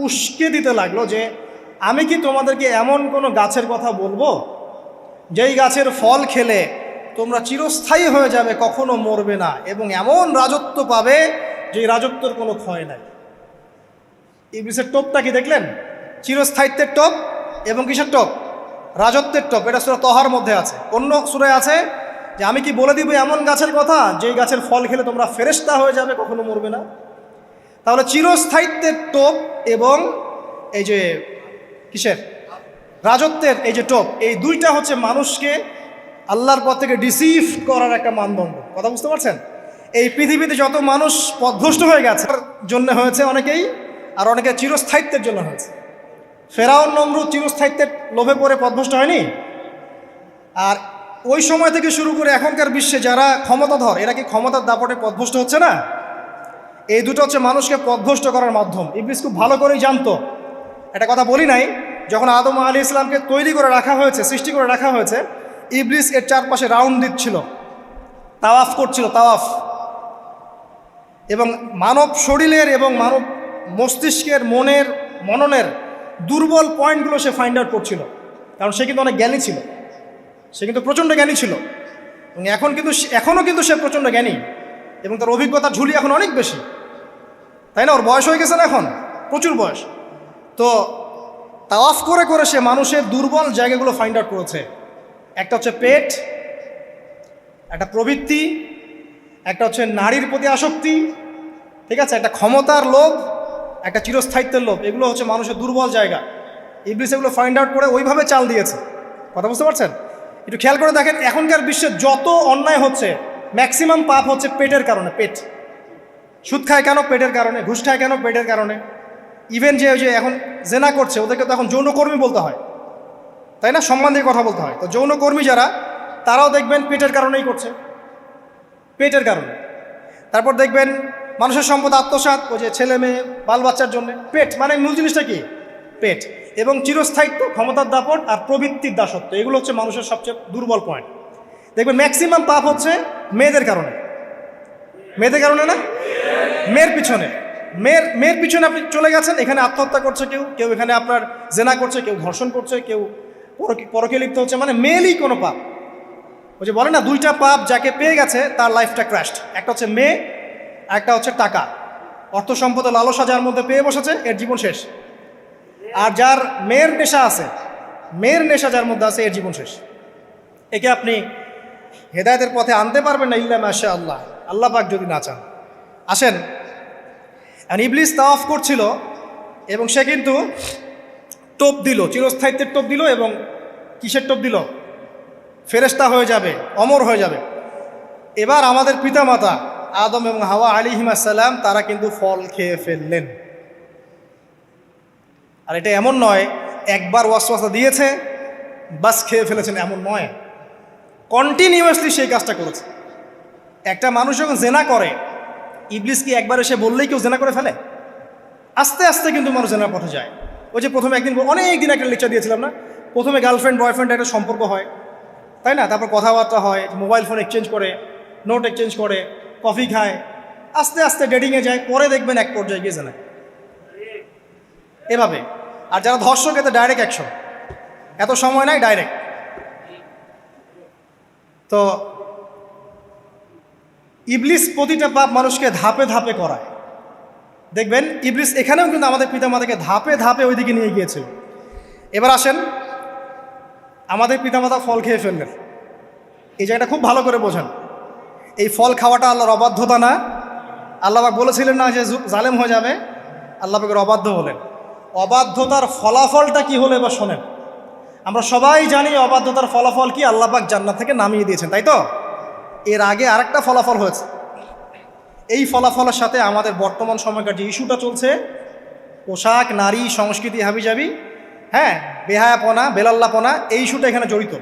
উস্কে দিতে লাগলো যে, আমি কি তোমাদেরকে এমন কোনো গাছের কথা বলবো যেই গাছের ফল খেলে তোমরা চিরস্থায়ী হয়ে যাবে, কখনো মরবে না, এবং এমন রাজত্ব পাবে যে রাজত্বর কোনো ক্ষয় নাই। ইবলিসের টোপটা কি দেখলেন? চিরস্থায়িত্বের টোপ এবং কিসের টোপ? রাজত্বের টোপ। এটা সূরা তহার মধ্যে আছে। অন্য সূরায় আছে যে, আমি কি বলে দিব এমন গাছের কথা যেই গাছের ফল খেলে তোমরা ফেরেশতা হয়ে যাবে, কখনো মরবে না। তাহলে চিরস্থায়িত্বের টোপ এবং এই যে কিসের? রাজত্বের এই যে টোপ, এই দুইটা হচ্ছে মানুষকে আল্লাহর পথ থেকে ডিসিভ করার একটা মানদণ্ড। কথা বুঝতে পারছেন? এই পৃথিবীতে যত মানুষ পথভ্রষ্ট হয়ে গেছে জন্য হয়েছে অনেকেই, আর অনেকে চিরস্থায়িত্বের জন্য হয়েছে। ফেরাউন নমরুদ চিরস্থায়িত্বের লোভে পড়ে পথভ্রষ্ট হয়নি? আর ওই সময় থেকে শুরু করে এখনকার বিশ্বে যারা ক্ষমতাধর, এরা কি ক্ষমতার দাপটে পথভ্রষ্ট হচ্ছে না? এই দুটো হচ্ছে মানুষকে পথভ্রষ্ট করার মাধ্যম। ইবলিস খুব ভালো করেই জানতো। একটা কথা বলি নাই, যখন আদম আলাইহিস সালামকে তৈরি করে রাখা হয়েছে, সৃষ্টি করে রাখা হয়েছে, ইবলিস এর চারপাশে রাউন্ড দিচ্ছিল, তাওয়াফ করছিল, তাওয়াফ। এবং মানব শরীরের এবং মানব মস্তিষ্কের, মননের দুর্বল পয়েন্টগুলো সে ফাইন্ড আউট করছিল। কারণ সে কিন্তু অনেক জ্ঞানী ছিল, সে কিন্তু প্রচণ্ড জ্ঞানী ছিল, এবং এখনও কিন্তু সে প্রচণ্ড জ্ঞানী, এবং তার অভিজ্ঞতার ঝুলি এখন অনেক বেশি, তাই না? ওর বয়স হয়ে গেছে না এখন, প্রচুর বয়স। তো তাওয়াফ করে করে সে মানুষের দুর্বল জায়গাগুলো ফাইন্ড আউট করেছে। একটা হচ্ছে পেট, একটা প্রবৃত্তি, একটা হচ্ছে নারীর প্রতি আসক্তি, ঠিক আছে, একটা ক্ষমতার লোভ, একটা চিরস্থায়িত্বের লোভ। এগুলো হচ্ছে মানুষের দুর্বল জায়গা। ইবলিস এগুলো ফাইন্ড আউট করে ওইভাবে চাল দিয়েছে। কথা বুঝতে পারছেন? একটু খেয়াল করে দেখেন, এখনকার বিশ্বে যত অন্যায় হচ্ছে, ম্যাক্সিমাম পাপ হচ্ছে পেটের কারণে। পেট। সুদ খায় কেন? পেটের কারণে। ঘুষ খায় কেন? পেটের কারণে। ইভেন যে এখন জেনা করছে, ওদেরকে তো এখন যৌনকর্মী বলতে হয়, তাই না? সম্মান দিয়ে কথা বলতে হয়। তো যৌনকর্মী যারা, তারাও দেখবেন পেটের কারণেই করছে। পেটের কারণে। তারপর দেখবেন মানুষের সম্পদ আত্মসাৎ, ওই যে ছেলে মেয়ে বাল বাচ্চার জন্য। পেট মানে মূল জিনিসটা কি? পেট। এবং চিরস্থায়িত্ব, ক্ষমতার দাপট আর প্রবৃত্তির দাসত্ব, এগুলো হচ্ছে মানুষের সবচেয়ে দুর্বল পয়েন্ট। দেখবেন ম্যাক্সিমাম পাপ হচ্ছে মেয়েদের কারণে। মেয়েদের কারণে না, মেয়ের পিছনে। মেয়ের পিছনে আপনি চলে গেছেন, এখানে আত্মহত্যা করছে কেউ, কেউ এখানে আপনার জেনা করছে, কেউ ধর্ষণ করছে, কেউ পরকে লিপ্ত হচ্ছে, মানে মেয়েরই কোনো পাপ। ওই যে বলে না, দুইটা পাপ যাকে পেয়ে গেছে তার লাইফটা ক্র্যাশড। একটা হচ্ছে মেয়ে, একটা হচ্ছে টাকা। অর্থ সম্পদ লালসা যার মধ্যে পেয়ে বসেছে, এর জীবন শেষ। আর যার মেয়ের নেশা আছে, মেয়ের নেশা যার মধ্যে আছে, এর জীবন শেষ। একে আপনি হেদায়েতের পথে আনতে পারবেন না ইল্লা মাশা আল্লাহ, আল্লাহ পাক যদি না চান। আসেন, ইবলিস তাওয়াফ করছিল এবং সে কিন্তু টোপ দিল, চিরস্থায়িত্বের টোপ দিল। এবং কিসের টোপ দিল? ফেরেশতা হয়ে যাবে, অমর হয়ে যাবে। এবার আমাদের পিতামাতা আদম এবং হাওয়া আলাইহিস সালাম তারা কিন্তু ফল খেয়ে ফেললেন। আর এটা এমন নয় একবার ওয়াসওয়াসা দিয়েছে বাস খেয়ে ফেলেছেন, এমন নয়। কন্টিনিউয়াসলি সেই কাজটা করেছে। একটা মানুষ যখন জেনা করে, ইবলিস কি একবার এসে বললেই কেউ জেনা করে ফেলে? আস্তে আস্তে কিন্তু মানুষ জেনার পথে যায়। ওই যে প্রথমে একদিন, অনেক দিন একটা লেকচার দিয়েছিলাম না, প্রথমে গার্লফ্রেন্ড বয়ফ্রেন্ড একটা সম্পর্ক হয়, তাই না? তারপর কথাবার্তা হয়, মোবাইল ফোন এক্সচেঞ্জ করে, নোট এক্সচেঞ্জ করে, কফি খায়, আস্তে আস্তে ডেটিংয়ে যায়, পরে দেখবেন এক পর্যায়ে গিয়ে জেনা। এভাবে। আর যারা ধর্ষক, এতে ডাইরেক্ট অ্যাকশন, এত সময় নাই, ডাইরেক্ট। তো ইবলিস প্রতিটা পাপ মানুষকে ধাপে ধাপে করায়। দেখবেন ইবলিস এখানেও কিন্তু আমাদের পিতামাতাকে ধাপে ধাপে ওইদিকে নিয়ে গিয়েছিল। এবার আসেন, আমাদের পিতামাতা ফল খেয়ে ফেললেন, এই জায়গাটা খুব ভালো করে বোঝেন। এই ফল খাওয়াটা আল্লাহর অবাধ্যতা না। আল্লাহ পাক বলেছিলেন না যে জালেম হয়ে যাবে, আল্লাহ পাকের অবাধ্য হলেন। অবাধ্যতার ফলাফলটা কি হলো এবার শোনেন। আমরা সবাই জানি অবাধ্যতার ফলাফল কি, আল্লাহ পাক জান্নাত থেকে নামিয়ে দিয়েছেন, তাই তো? এর আগে আরেকটা ফলাফল হয়েছে। এই ফলাফলের সাথে আমাদের বর্তমান সময়কার যে ইস্যুটা চলছে, পোশাক, নারী, সংস্কৃতি, হাবিজাবি, হ্যাঁ, বেহায়াপনা, বেলাল্লাপনা, এই ইস্যুটা এখানে জড়িত।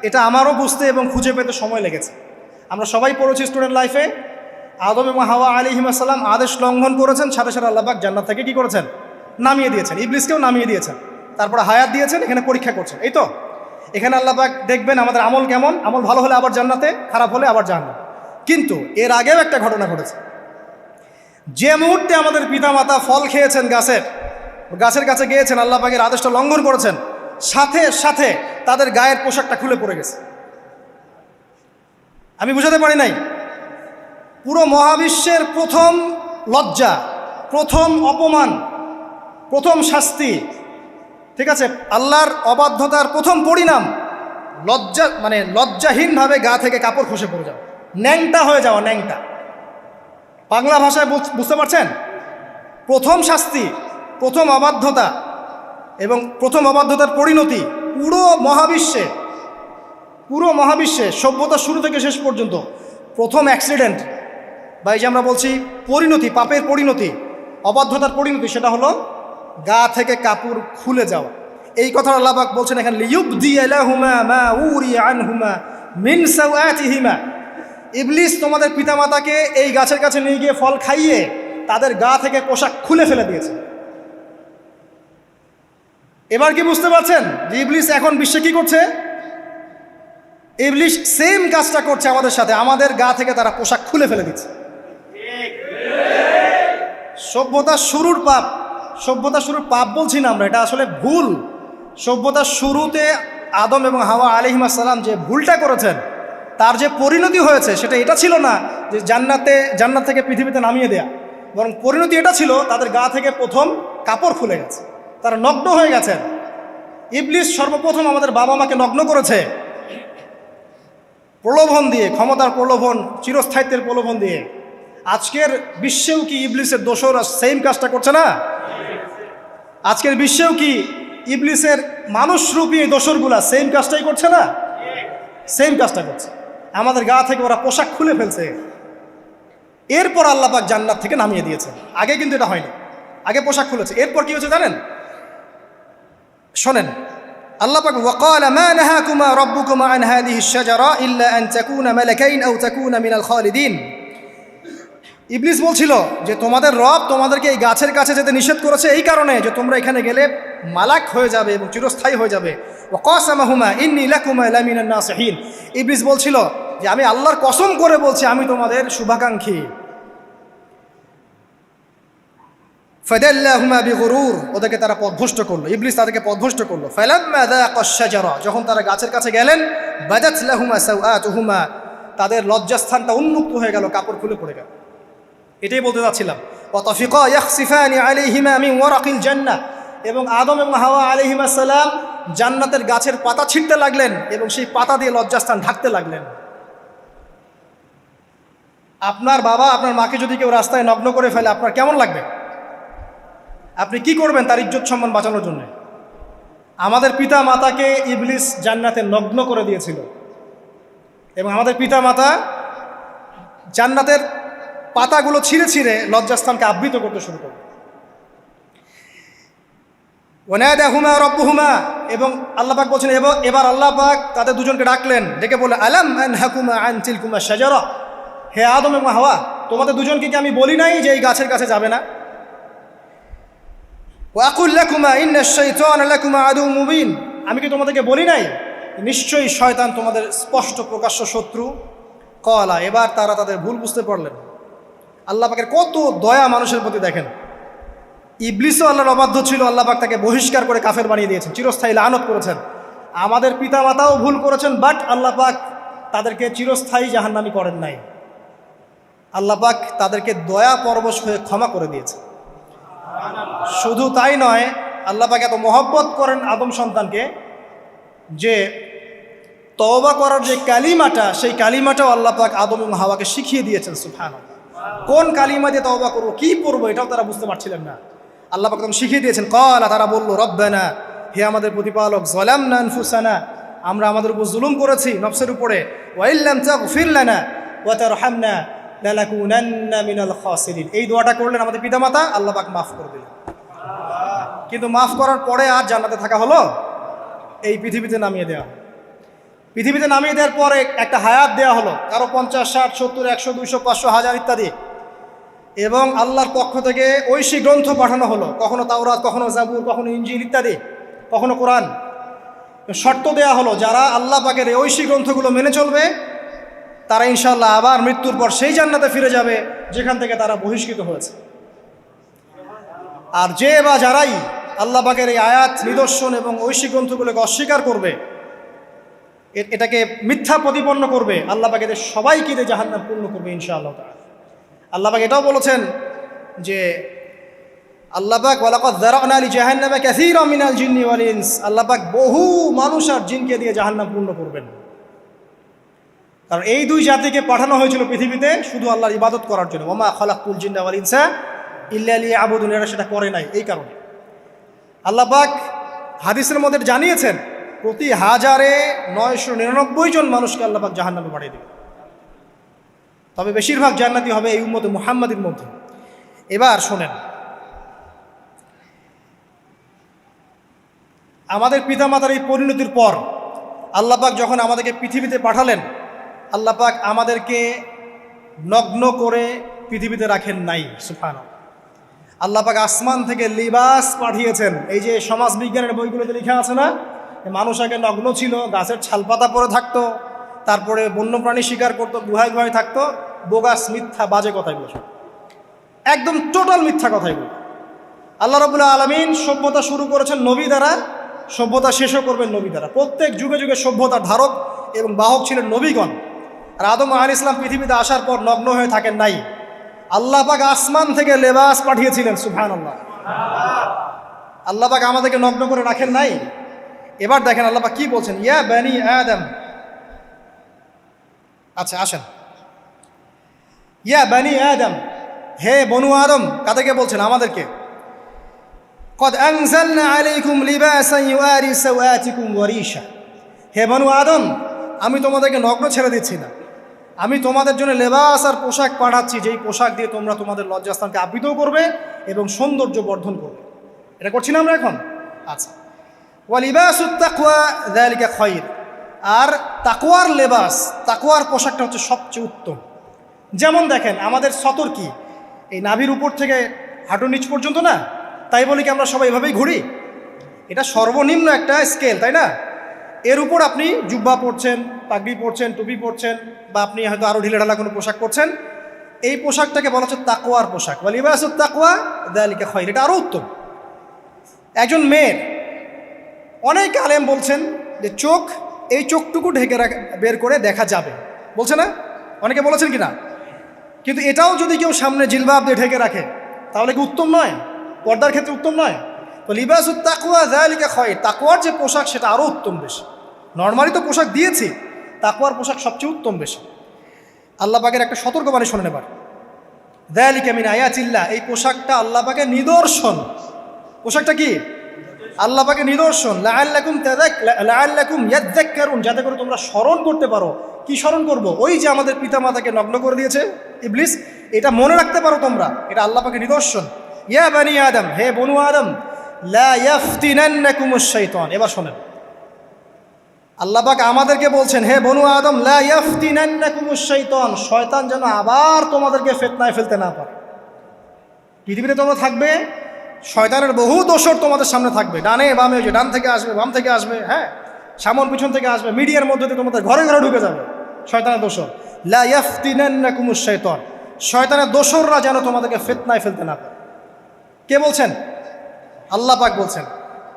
এটা আমারও বুঝতে এবং খুঁজে পেতে সময় লেগেছে। আমরা সবাই পড়েছি স্টুডেন্ট লাইফে, আদম এবং হাওয়া আলাইহিস সালাম আদেশ লঙ্ঘন করেছেন, সাথে সাথে আল্লাহ পাক জান্নাত থেকে কি করেছেন? নামিয়ে দিয়েছেন। ইবলিসকেও নামিয়ে দিয়েছেন, তারপরে হায়াত দিয়েছেন, এখানে পরীক্ষা করছেন, এই তো। এখানে আল্লাহ পাক দেখবেন আমাদের আমল কেমন, আমল ভালো হলে আবার জান্নাতে, খারাপ হলে আবার জাহান্নাম। কিন্তু এর আগেও একটা ঘটনা ঘটেছে। যে মুহূর্তে আমাদের পিতামাতা ফল খেয়েছেন গাছের কাছে গিয়েছেন, আল্লাহ পাকের আদেশটা লঙ্ঘন করেছেন, সাথে সাথে তাদের গায়ের পোশাকটা খুলে পড়ে গেছে। আমি বুঝাতে পারি নাই, পুরো মহাবিশ্বের প্রথম লজ্জা, প্রথম অপমান, প্রথম শাস্তি, ঠিক আছে, আল্লাহর অবাধ্যতার প্রথম পরিণাম লজ্জাহীনভাবে গা থেকে কাপড় খসে পড়ে যাওয়া, ন্যাংটা হয়ে যাওয়া, ন্যাংটা। বাংলা ভাষায় বুঝতে পারছেন? প্রথম শাস্তি, প্রথম অবাধ্যতা এবং প্রথম অবাধ্যতার পরিণতি পুরো মহাবিশ্বে সভ্যতার শুরু থেকে শেষ পর্যন্ত প্রথম অ্যাক্সিডেন্ট, বা এই যে আমরা বলছি পরিণতি, পাপের পরিণতি, অবাধ্যতার পরিণতি, সেটা হলো গা থেকে কাপড় খুলে যাওয়া। এই কথা আল্লাহ পাক বলছেন এখানে, লিইউবদিয়া লাহুমা মা উরিয়া আনহুমা মিন সাওআতিহিমা। ইবলিস তোমাদের পিতামাতাকে এই গাছের কাছে নিয়ে গিয়ে ফল খাইয়ে তাদের গা থেকে পোশাক খুলে ফেলে দিয়েছে। এবার কি বুঝতে পারছেন যে ইবলিস এখন বিশ্বে কি করছে? ইবলিস সেম কাজটা করছে আমাদের সাথে, আমাদের গা থেকে তারা পোশাক খুলে ফেলে দিচ্ছে। সভ্যতার শুরুর পাপ বলছি না আমরা, এটা আসলে ভুল। সভ্যতার শুরুতে আদম এবং হাওয়া আলাইহিস সালাম যে ভুলটা করেছেন, তার যে পরিণতি হয়েছে সেটা এটা ছিল না যে জান্নাত থেকে পৃথিবীতে নামিয়ে দেয়া, বরং পরিণতি এটা ছিল তাদের গা থেকে প্রথম কাপড় খুলে গেছে, তারা নগ্ন হয়ে গেছেন। ইবলিস সর্বপ্রথম আমাদের বাবা মাকে নগ্ন করেছে প্রলোভন দিয়ে, ক্ষমতার প্রলোভন, চিরস্থায়িত্বের প্রলোভন দিয়ে। আজকের বিশ্বেও কি ইবলিসের দোসররা সেম কাজটা করছে না? আজকের বিশ্বেও কি ইবলিসের মানুষরূপী দোসরগুলা সেম কাজটাই করছে না? সেম কাজটা করছে। আমাদের গা থেকে ওরা পোশাক খুলে ফেলছে, এরপর আল্লাহ পাক জান্নাত থেকে নামিয়ে দিয়েছে। আগে কিন্তু এটা হয়নি, আগে পোশাক খুলেছে। এরপর কি হয়েছে জানেন? শোনেন, আল্লাহ পাক ওয়াকালা মা নাহাকুমা রাব্বুকুমা আন হাযিহি আশ-শাজারা ইল্লা আন তাকুনা মালাকাইন আও তাকুনা মিনাল খালিদিন। ইবলিস বলছিল যে তোমাদের রব তোমাদেরকে এই গাছের কাছে যেতে নিষেধ করেছে এই কারণে যে তোমরা এখানে গেলে মালাক হয়ে যাবে এবং চিরস্থায়ী হয়ে যাবে। ওয়া কাসামাহুমা ইন্নী লাকুমা লামিনান নাসিহিন। ইবলিস বলছিল যে আমি আল্লাহর কসম করে বলছি আমি তোমাদের শুভাকাঙ্ক্ষী। ফাদাল্লাহুমা বিগুরুর, ওদেরকে তারা পথভ্রষ্ট করলো, ইবলিস তাদেরকে পথভ্রষ্ট করলো। ফালাম্মা যাকাশ শাজারা, যখন তারা গাছের কাছে গেলেন, বাদাত লাহুমা সাওআতুহুমা, তাদের লজ্জাস্থানটা উন্মুক্ত হয়ে গেল, কাপড় খুলে পড়ে গেল। এটাই বলতে যাচ্ছিলাম। ওয়া তাফিকা ইয়াখসিফানি আলাইহিমা মিন ওয়ারাকিল জান্নাহ, এবং আদম এবং হাওয়া আলাইহিমা সালাম জান্নাতের গাছের পাতা ছিঁড়তে লাগলেন এবং সেই পাতা দিয়ে লজ্জাস্থান ঢাকতে লাগলেন। আপনার বাবা আপনার মাকে যদি কেউ রাস্তায় নগ্ন করে ফেলে আপনার কেমন লাগবে? আপনি কি করবেন তার ইজ্জত সম্মান বাঁচানোর জন্য? আমাদের পিতা মাতাকে ইবলিস জান্নাতে নগ্ন করে দিয়েছিল এবং আমাদের পিতা মাতা জান্নাতের পাতাগুলো ছিঁড়ে ছিঁড়ে লজ্জাস্থানকে আবৃত করতে শুরু করল। ওয়ানাদাহুমা রাব্বুহুমা, এবং আল্লাহ পাক বলছেন এবার আল্লাহ পাক তাদের দুজনকে ডাকলেন, ডেকে বলে আলাম আনহাকুমা আন তিলকুমা শাজারা, হে আদম এবং হাওয়া তোমাদের দুজনকে কি আমি বলি নাই যে এই গাছের কাছে যাবে না? ওয়াকুল লাকুমা ইন্নাশ শাইতানা লাকুমা আদুউম মুবিন, আমি কি তোমাদেরকে বলি নাই নিশ্চয়ই শয়তান তোমাদের স্পষ্ট প্রকাশ্য শত্রু? কলা, এবার তারা তাদের ভুল বুঝতে পারলেন। আল্লাহ পাকের কত দয়া মানুষের প্রতি দেখেন। ইবলিসও আল্লাহর অবাধ্য ছিল, আল্লাহ পাক তাকে বহিষ্কার করে কাফের বানিয়ে দিয়েছেন, চিরস্থায়ী লানত করেছেন। আমাদের পিতামাতাও ভুল করেছেন, বাট আল্লাহ পাক তাদেরকে চিরস্থায়ী জাহান্নামী করেন নাই। আল্লাহ পাক তাদেরকে দয়া পরবশ হয়ে ক্ষমা করে দিয়েছে। শুধু তাই নয়, আল্লাহ পাক এত মহব্বত করেন আদম সন্তানকে যে তওবা করার যে কালিমাটা, সেই কালিমাটাও আল্লাহ পাক আদম এবং হাওয়াকে শিখিয়ে দিয়েছেন। সুবহানাল্লাহ, কোন কালিমা দিয়ে তওবা করবো, কি পড়বো, এটাও তারা বুঝতে পারছিলেন না। আল্লাহ পাক তখন শিখিয়ে দিয়েছেন। ক্বালা, তারা বলল, রব্বানা, হে আমাদের প্রতিপালক, যালামনা আনফুসানা, আমরা আমাদের উপর জুলুম করেছি নফসের উপরে, ওয়া ইল্লাম তাগফির লানা ওয়া তারহামনা লানাকুনান্না মিনাল খাসিরিন। এই দোয়াটা করলেন আমাদের পিতামাতা, আল্লাহ পাক মাফ করে দিলেন। কিন্তু মাফ করার পরে আর জান্নাতে থাকা হলো? এই পৃথিবীতে নামিয়ে দেওয়া। পৃথিবীতে নামিয়ে দেওয়ার পরে একটা হায়াত দেওয়া হলো, কারো 50, 60, 70, 100, 200, 500, 1000 ইত্যাদি, এবং আল্লাহর পক্ষ থেকে ঐশী গ্রন্থ পাঠানো হলো, কখনো তাওরাত, কখনো জাবুর, কখনো ইনজিল ইত্যাদি, কখনো কোরআন। শর্ত দেয়া হলো যারা আল্লাহ পাকের এই ঐশী গ্রন্থগুলো মেনে চলবে তারা ইনশাআল্লাহ আবার মৃত্যুর পর সেই জান্নাতে ফিরে যাবে যেখান থেকে তারা বহিষ্কৃত হয়েছে। আর যে বা যারাই আল্লাহ পাকের এই আয়াত, নিদর্শন এবং ঐশী গ্রন্থগুলোকে অস্বীকার করবে, এটাকে মিথ্যা প্রতিপন্ন করবে, আল্লাহ পাক এদের সবাইকে দিয়ে জাহান্নাম পূর্ণ করবে ইনশাআল্লাহ তাআলা। আল্লাহ পাক এটাও বলেছেন যে আল্লাহ পাক ওয়ালাকাদ যারানা লি জাহান্নামা কাসীরাম মিনাল জিন্নি ওয়াল ইনস, আল্লাহ পাক বহু মানুষ আর জিনকে দিয়ে জাহান্নাম পূর্ণ করবেন। কারণ এই দুই জাতিকে পাঠানো হয়েছিল পৃথিবীতে শুধু আল্লাহর ইবাদত করার জন্য। ওমা খালাকতুল জিন্না ওয়াল ইনসা ইল্লা লিয়াবুদুন, এরা সেটা করে নাই। এই কারণে আল্লাহ পাক হাদিসের মধ্যে জানিয়েছেন প্রতি 1099 জন মানুষকে আল্লাহ পাক জাহান্নামে পাঠিয়ে দেবে। তবে বেশিরভাগ জান্নাতি হবে এই উম্মতে মুহাম্মাদের মধ্যে। এবার শোনেন, আমাদের পিতামাতার এই পরিণতির পর আল্লাহ পাক যখন আমাদেরকে পৃথিবীতে পাঠালেন, আল্লাহ পাক আমাদেরকে নগ্ন করে পৃথিবীতে রাখেন নাই। সুবহানাল্লাহ, আল্লাহ পাক আসমান থেকে লিবাস পাঠিয়েছেন। এই যে সমাজ বিজ্ঞানের বইগুলোতে লেখা আছে না, মানুষ আগে নগ্ন ছিল, গাছের ছালপাতা পরে থাকতো, তারপরে বন্যপ্রাণী শিকার করতো, গুহায় গুহায় থাকতো, বোগাস, মিথ্যা, বাজে কথাই বলছে, একদম টোটাল মিথ্যা কথাই বল। আল্লাহ রাব্বুল আলামিন সভ্যতা শুরু করেছেন নবী দ্বারা, সভ্যতা শেষও করবেন নবী দ্বারা। প্রত্যেক যুগে যুগে সভ্যতার ধারক এবং বাহক ছিলেন নবীগণ। আর আদম আলাইহিস সালাম পৃথিবীতে আসার পর নগ্ন হয়ে থাকেন নাই। আল্লাহ পাক আসমান থেকে লেবাস পাঠিয়েছিলেন। সুবহানাল্লাহ, আল্লাহ পাক আমাদেরকে নগ্ন করে রাখেন নাই। এবার দেখেন আল্লাহ পাক কি বলছেন, ইয়া বানি আদম, আচ্ছা আসেন, ইয়া বানি আদম, হে বনু আদম, কাদেরকে বলছেন? আমাদেরকে। কদ আনজালনা আলাইকুম লিবাসান ইউআরি সাওআতিকুম ওয়া রিশা, হে বনু আদম, আমি তোমাদেরকে নগ্ন ছেড়ে দিচ্ছি না, আমি তোমাদের জন্য লেবাস আর পোশাক পাঠাচ্ছি, যেই পোশাক দিয়ে তোমরা তোমাদের লজ্জাস্থানকে আবৃতও করবে এবং সৌন্দর্য বর্ধন করবে। এটা করছি না আমরা এখন? আচ্ছা, ওয়া লিবাসুত তাকওয়া যালিকা খায়র, আর তাকওয়ার লেবাস, তাকওয়ার পোশাকটা হচ্ছে সবচেয়ে উত্তম। যেমন দেখেন আমাদের সতর কি এই নাভির উপর থেকে হাঁটুর নিচ পর্যন্ত না, তাই বলি কি আমরা সবাই এভাবেই ঘুরি? এটা সর্বনিম্ন একটা স্কেল, তাই না? এর উপর আপনি জুব্বা পরছেন, পাগড়ি পরছেন, টুপি পরছেন, বা আপনি হয়তো আরও ঢিলেঢালা কোনো পোশাক পরছেন, এই পোশাকটাকে বলা হচ্ছে তাকওয়ার পোশাক। ওয়া লিবাসুত তাকওয়া যালিকা খায়র, এটা আরও উত্তম। একজন মেয়ের, অনেক আলেম বলছেন যে চোখ, এই চোখটুকু ঢেকে বের করে দেখা যাবে, বলছে না? অনেকে বলেছেন কি না? কিন্তু এটাও যদি কেউ সামনে জিলবাব দিয়ে ঢেকে রাখে তাহলে কি উত্তম নয়? পর্দার ক্ষেত্রে উত্তম নয়? তো লিবাসুত তাকওয়া যালিকা খায়র, তাকওয়ার যে পোশাক সেটা আরও উত্তম বেশি। নর্মালি তো পোশাক দিয়েছি, তাকওয়ার পোশাক সবচেয়ে উত্তম বেশি। আল্লাহ পাকের একটা সতর্কবাণী শোনেন এবার। যালিকা মিন আয়াতিল্লাহ, এই পোশাকটা আল্লাহ পাকের নিদর্শন। পোশাকটা কি? আল্লাহ পাকের নিদর্শন। লাআল্লাকুম ইয়াযাক্কারুন, যাতে করে তোমরা স্মরণ করতে পারো। কি স্মরণ করব? ওই যে আমাদের পিতামাতাকে নগ্ন করে দিয়েছে ইবলিস, এটা মনে রাখতে পারো তোমরা, এটা আল্লাহ পাকের নিদর্শন। ইয়া বানি আদম, হে বনু আদম, লা ইয়াফতিনান্নাকুমুশ শাইতান। এবার শোনেন, আল্লাহ পাক আমাদেরকে বলছেন, হে বনু আদম, লা ইয়াফতিনান্নাকুমুশ শাইতান, শয়তান যেন আবার তোমাদেরকে ফিতনায় ফেলতে না পারে। পৃথিবীতে তোমরা থাকবে, শয়তানের বহু দোসর তোমাদের সামনে থাকবে, ডানে বামে, যে ডান থেকে আসবে, বাম থেকে আসবে, হ্যাঁ, সামন পিছন থেকে আসবে, মিডিয়ার মধ্যে দিয়ে তোমাদের ঘরে ঘরে ঢুকে যাবে শয়তানের দোসর। লা ইয়াফতিনান্নাকুমুশ শাইতান, শয়তানের দোসররা যেন তোমাদেরকে ফিতনায় ফেলতে না পারে। কে বলছেন? আল্লাহ পাক বলছেন।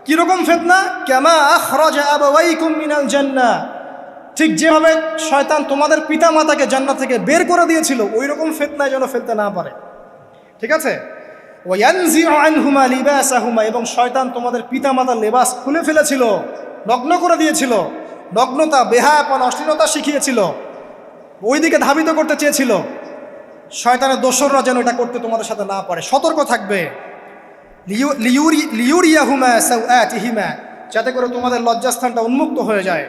কিরকম ফিতনা? কামা আখরাজা আবাওয়াইকুম মিনাল জান্নাহ, ঠিক যেভাবে শয়তান তোমাদের পিতা মাতাকে জান্নাত থেকে বের করে দিয়েছিল, ওই রকম ফিতনায় যেন ফেলতে না পারে। ঠিক আছে? ওয়ায়ানজিউ আনহুমা লিবাসাহুমা, এবং শয়তান তোমাদের পিতা মাতার লেবাস খুলে ফেলেছিল, নগ্ন করে দিয়েছিল, নগ্নতা, বেহায়াপনা, অশ্লীলতা শিখিয়েছিল, ওইদিকে ধাবিত করতে চেয়েছিল। শয়তানের দোসররা যেন এটা করতে তোমাদের সাথে না পারে, সতর্ক থাকবে। লিউরিয়াহুমা সাওআতিহিমা, যাতে করে তোমাদের লজ্জাস্থানটা উন্মুক্ত হয়ে যায়।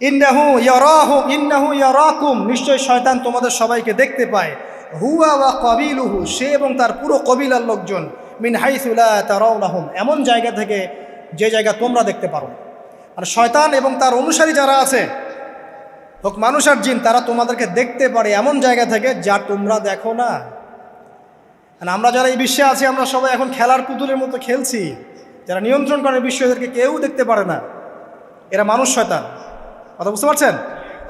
ইন্নাহু ইয়ারাকুম, নিশ্চয় শয়তান তোমাদের সবাইকে দেখতে পায়। হুয়া ওয়া কাবিলুহু, সে এবং তার পুরো কবিলার লোকজন, মিন হাইসু লা তারাউনাহুম, এমন জায়গা থেকে যে জায়গা তোমরা দেখতে পারো। আর শয়তান এবং তার অনুসারী যারা আছে, হোক মানুষ আর জিন, তারা তোমাদেরকে দেখতে পারে এমন জায়গা থেকে যা তোমরা দেখো না। আমরা যারা এই বিশ্বে আছি, আমরা সবাই এখন খেলার পুতুলের মতো খেলছি। যারা নিয়ন্ত্রণ করে বিশ্ব, এদেরকে কেউ দেখতে পারে না, এরা মানুষ শয়তান। কথা বুঝতে পারছেন?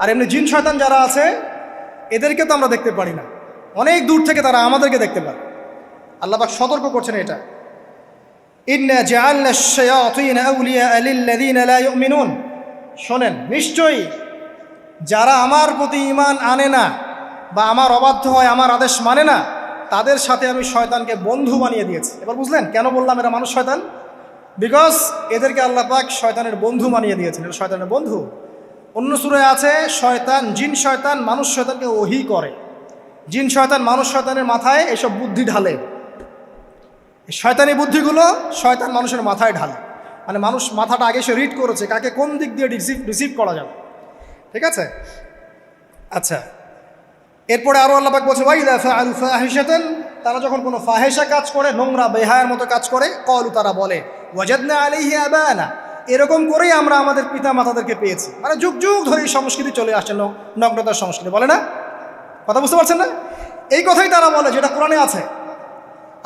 আর এমনি জিন শয়তান যারা আছে, এদেরকে তো আমরা দেখতে পারি না, অনেক দূর থেকে তারা আমাদেরকে দেখতে পারে। আল্লাহ পাক সতর্ক করছেন এটা। ইন্না জাআলনা আশ-শায়াতিন আউলিয়া লিল্লাযিনা লা ইউমিনুন, শোনেন, নিশ্চয়ই যারা আমার প্রতি ঈমান আনে না বা আমার অবাধ্য হয়, আমার আদেশ মানে না, তাদের সাথে আমি শয়তানকে বন্ধু বানিয়ে দিয়েছি। এবার বুঝলেন কেন বললাম এরা মানুষ শয়তান? বিকজ এদেরকে আল্লাহ পাক শয়তানের বন্ধু বানিয়ে দিয়েছেন, এটা শয়তানের বন্ধু। অন্য সূরায় আছে, শয়তান, জিন শয়তান মানুষ শয়তানকে ওহী করে। জিন শয়তান মানুষ শয়তানের মাথায় এসব বুদ্ধি ঢালে, এই শয়তানি বুদ্ধিগুলো শয়তান মানুষের মাথায় ঢালে। মানে মানুষ মাথাটা আগে সে রিড করেছে, কাকে কোন দিক দিয়ে রিসিভ করা যাবে। ঠিক আছে? আচ্ছা, এরপরে আরও আল্লাহ পাক বলছে, ওয়াইদা ফাআলু ফাহিশাতান, তারা যখন কোনো ফাহেসা কাজ করে, নোংরা বেহায়ার মতো কাজ করে, ক্বালু, তারা বলে, ওয়াজাদনা আলাইহি আবানা, এরকম করেই আমরা আমাদের পিতা মাতাদেরকে পেয়েছি। মানে যুগ যুগ ধরে এই সংস্কৃতি চলে আসছে, নগ্নতার সংস্কৃতি, বলে না? কথা বুঝতে পারছেন না? এই কথাই তারা বলে, যেটা কোরআনে আছে।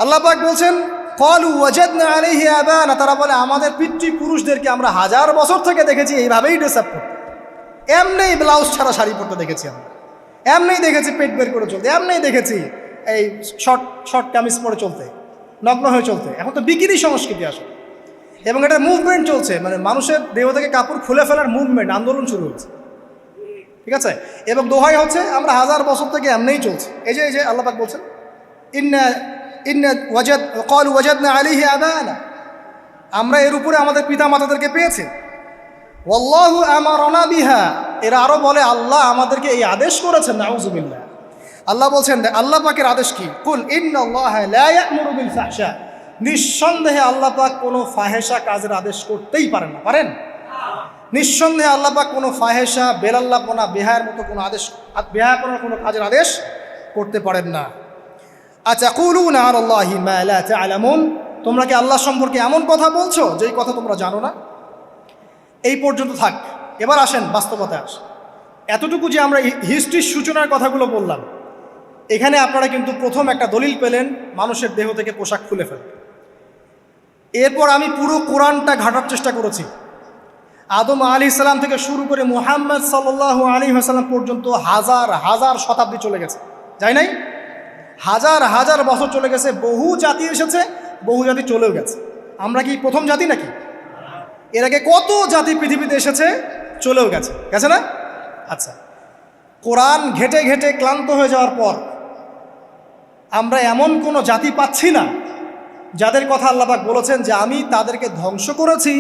আল্লাহ পাক বলছেন, ক্বালু ওয়াজাদনা আলাইহি আবানা, তারা বলে আমাদের পিতৃপুরুষদেরকে আমরা হাজার বছর থেকে দেখেছি এইভাবেই ড্রেস আপ করতে, এমনি ব্লাউজ ছাড়া শাড়ি পরতে দেখেছি আমরা, এমনি দেখেছি পেট বের করে চলতে, এমনি দেখেছি এই শর্ট কামিজ পরে চলতে, নগ্ন হয়ে চলতে। এখন তো বিকিনি সংস্কৃতি আসে, এবং এটা মুভমেন্ট চলছে, মানে মানুষের দেহ থেকে কাপড় খুলে ফেলার মুভমেন্ট, আন্দোলন শুরু হয়েছে। ঠিক আছে? এবং দোহাই হচ্ছে আমরা হাজার বছর থেকে এমনিই চলছে। এই যে আল্লাহ পাক বলছেন, ক্বালু ওয়াজাদনা আলাইহি আবানা, আমরা এর উপরে আমাদের পিতা মাতাদেরকে পেয়েছি। ওয়াল্লাহু আমারানা বিহা, এরা আরো বলে আল্লাহ আমাদেরকে এই আদেশ করেছেন। নাউযুবিল্লাহ। আল্লাহ বলছেন, আল্লাহ পাকের আদেশ কি? কুল ইন্নাল্লাহা লা ইয়া'মুরু বিল ফাহশা, নিঃসন্দেহে আল্লাহ পাক কোনো ফাহেসা কাজের আদেশ করতেই পারেন না। পারেন? নিঃসন্দেহে আল্লাহ পাক কোনো ফাহেসা, বেলাল্লাপনা, বেহায়ার মতো কোনো আদেশ, বেহায়াপনার কোনো কাজের আদেশ করতে পারেন না। আতাকুলুনা আলাল্লাহি মা লা তা'লামুন, তোমরা কি আল্লাহ সম্পর্কে এমন কথা বলছো যেই কথা তোমরা জানো না? এই পর্যন্ত থাক। এবার আসেন বাস্তবতায় আস। এতটুকু যে আমরা হিস্ট্রির সূচনার কথাগুলো বললাম, এখানে আপনারা কিন্তু প্রথম একটা দলিল পেলেন মানুষের দেহ থেকে পোশাক খুলে ফেলে। এরপর আমি পুরো কোরআনটা ঘাটার চেষ্টা করেছি। আদম আলাইহিস সালাম থেকে শুরু করে মুহাম্মদ সাল্লাল্লাহু আলাইহি ওয়াসাল্লাম পর্যন্ত হাজার হাজার শতাব্দী চলে গেছে, যাই নাই? হাজার হাজার বছর চলে গেছে, বহু জাতি এসেছে, বহু জাতি চলেও গেছে। আমরা কি প্রথম জাতি নাকি? এর আগে কত জাতি পৃথিবীতে এসেছে, চলেও গেছে, গেছে না? আচ্ছা, কোরআন ঘেটে ঘেটে ক্লান্ত হয়ে যাওয়ার পর আমরা এমন কোনো জাতি পাচ্ছি না যাদের কথা আল্লাহ পাক বলেছেন যে আমি তাদেরকে ধ্বংস করেছি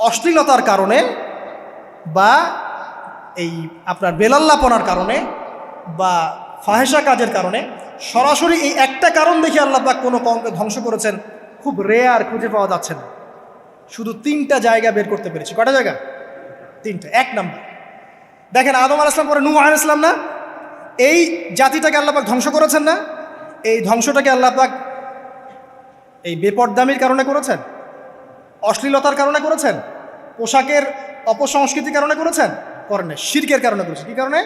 অশ্লীলতার কারণে বা এই আপনার বেলাল্লাপনার কারণে বা ফাহেসা কাজের কারণে। সরাসরি এই একটা কারণ দেখে আল্লাহ পাক কোনো কওমকে ধ্বংস করেছেন খুব রেয়ার, খুঁজে পাওয়া যাচ্ছে না। শুধু 3টা জায়গা বের করতে পেরেছি। কয়টা জায়গা? 3টা। 1 নম্বর দেখেন, আদম আলাইহিস সালাম পরে নূহ আলাইহিস সালাম না, এই জাতিটাকে আল্লাহ পাক ধ্বংস করেছেন না? এই ধ্বংসটাকে আল্লাহ পাক এই বেপরদামির কারণে করেছেন, অশ্লীলতার কারণে করেছেন, পোশাকের অপসংস্কৃতির কারণে করেছেন? করেন না, শিরকের কারণে করেছেন। কি কারণে?